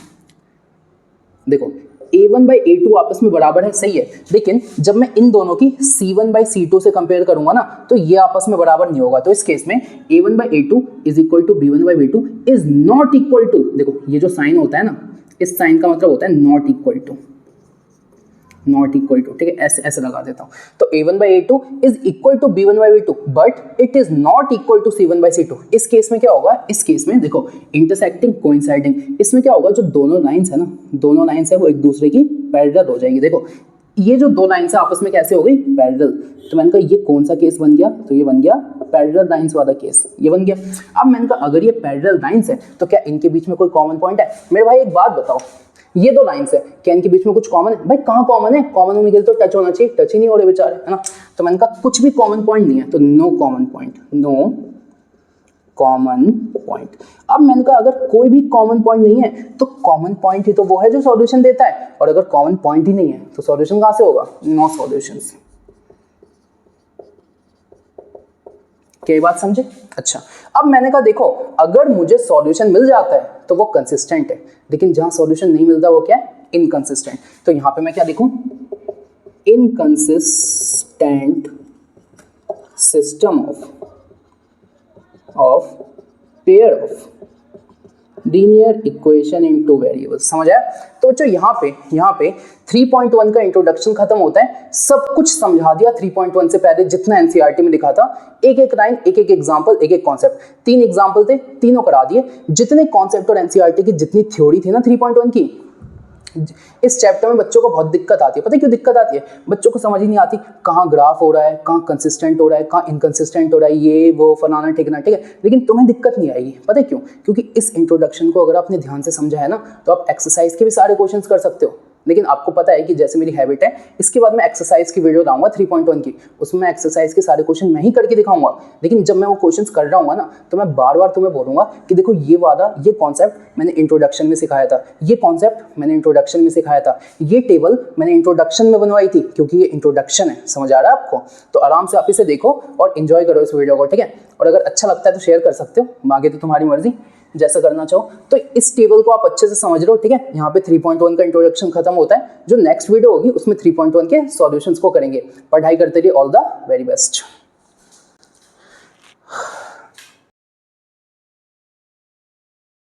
देखो a1 बाई a2 आपस में बराबर है, सही है, लेकिन जब मैं इन दोनों की c1 बाई c2 से कंपेयर करूंगा ना, तो ये आपस में बराबर नहीं होगा। तो इस केस में a1 by a2 is equal to b1 by b2 is not equal to, देखो ये जो साइन होता है ना, इस साइन का मतलब होता है not equal to, not equal to, ठीक है, ऐसे ऐसे लगा देता हूं। तो a1 by a2 is equal to b1 by b2 but it is not equal to c1 by c2। इस केस में क्या होगा, इस केस में देखो इंटरसेक्टिंग कोइंसाइडिंग, इसमें क्या होगा, जो दोनों लाइंस है ना, दोनों लाइंस है वो एक दूसरे की पैरेलल हो जाएंगी। देखो ये जो दो लाइंस है आपस में कैसे हो गई, पैरेलल। तो मैंने कहा ये कौन सा केस बन गया, तो ये बन गया पैरेलल लाइंस वाला केस, ये बन गया। अब मैंने कहा अगर ये पैरेलल लाइंस है तो क्या इनके बीच में कोई कॉमन पॉइंट है। मेरे भाई एक बात बताओ, ये दो लाइंस है, क्या इनके बीच में कुछ कॉमन है? भाई कहाँ कॉमन है, कॉमन होने के लिए तो टच होना चाहिए, टच ही नहीं हो रहे बेचारे, है ना। तो मैंने कहा कुछ भी कॉमन पॉइंट नहीं है, तो no common point, no common point. अब मैंने कहा अगर कोई भी कॉमन पॉइंट नहीं है तो कॉमन पॉइंट ही तो वो है जो सॉल्यूशन देता है, और अगर कॉमन पॉइंट ही नहीं है तो सॉल्यूशन कहां से होगा, नो सॉल्यूशंस। क्या बात समझे? अच्छा, अब मैंने कहा देखो अगर मुझे सॉल्यूशन मिल जाता है तो वो कंसिस्टेंट है, लेकिन जहां सॉल्यूशन नहीं मिलता वो क्या है, इनकंसिस्टेंट। तो यहां पे मैं क्या लिखूं, inconsistent system of pair of linear equation into variables. समझ आया? तो बच्चों यहाँ पे 3.1 का इंट्रोडक्शन खत्म होता है, सब कुछ समझा दिया 3.1 से पहले जितना एनसीईआरटी में लिखा था, एक एक लाइन, एक एक एग्जांपल, एक एक कॉन्सेप्ट। 3 एग्जांपल थे, तीनों करा दिए। जितने कॉन्सेप्ट और एनसीईआरटी की जितनी थ्योरी थी ना 3.1 की, इस चैप्टर में बच्चों को बहुत दिक्कत आती है। पता है क्यों दिक्कत आती है? बच्चों को समझ ही नहीं आती कहाँ ग्राफ हो रहा है, कहाँ कंसिस्टेंट हो रहा है, कहाँ इनकंसिस्टेंट हो रहा है, ये वो फलाना ठिकाना, ठीक है। लेकिन तुम्हें दिक्कत नहीं आएगी, पता है क्यों? क्योंकि इस इंट्रोडक्शन को अगर आपने ध्यान से समझा है ना, तो आप एक्सरसाइज के भी सारे क्वेश्चंस कर सकते हो। लेकिन आपको पता है कि जैसे मेरी हैबिट है, इसके बाद मैं एक्सरसाइज की वीडियो लाऊंगा 3.1 की, उसमें मैं एक्सरसाइज के सारे क्वेश्चन मैं ही करके दिखाऊंगा। लेकिन जब मैं वो क्वेश्चंस कर रहा हूँ ना, तो मैं बार बार तुम्हें बोलूंगा कि देखो ये वाला, ये कॉन्सेप्ट मैंने इंट्रोडक्शन में सिखाया था, ये कॉन्सेप्ट मैंने इंट्रोडक्शन में सिखाया था, ये टेबल मैंने इंट्रोडक्शन में बनवाई थी, क्योंकि ये इंट्रोडक्शन है। समझ आ रहा है आपको? तो आराम से आप इसे देखो और एंजॉय करो इस वीडियो को, ठीक है। और अगर अच्छा लगता है तो शेयर कर सकते हो, आगे तो तुम्हारी मर्जी, जैसा करना चाहो। तो इस टेबल को आप अच्छे से समझ रहे हो, ठीक है। यहाँ पे 3.1 का इंट्रोडक्शन खत्म होता है, जो नेक्स्ट वीडियो होगी उसमें 3.1 के सॉल्यूशंस को करेंगे। पढ़ाई करते रहिए, ऑल द वेरी बेस्ट।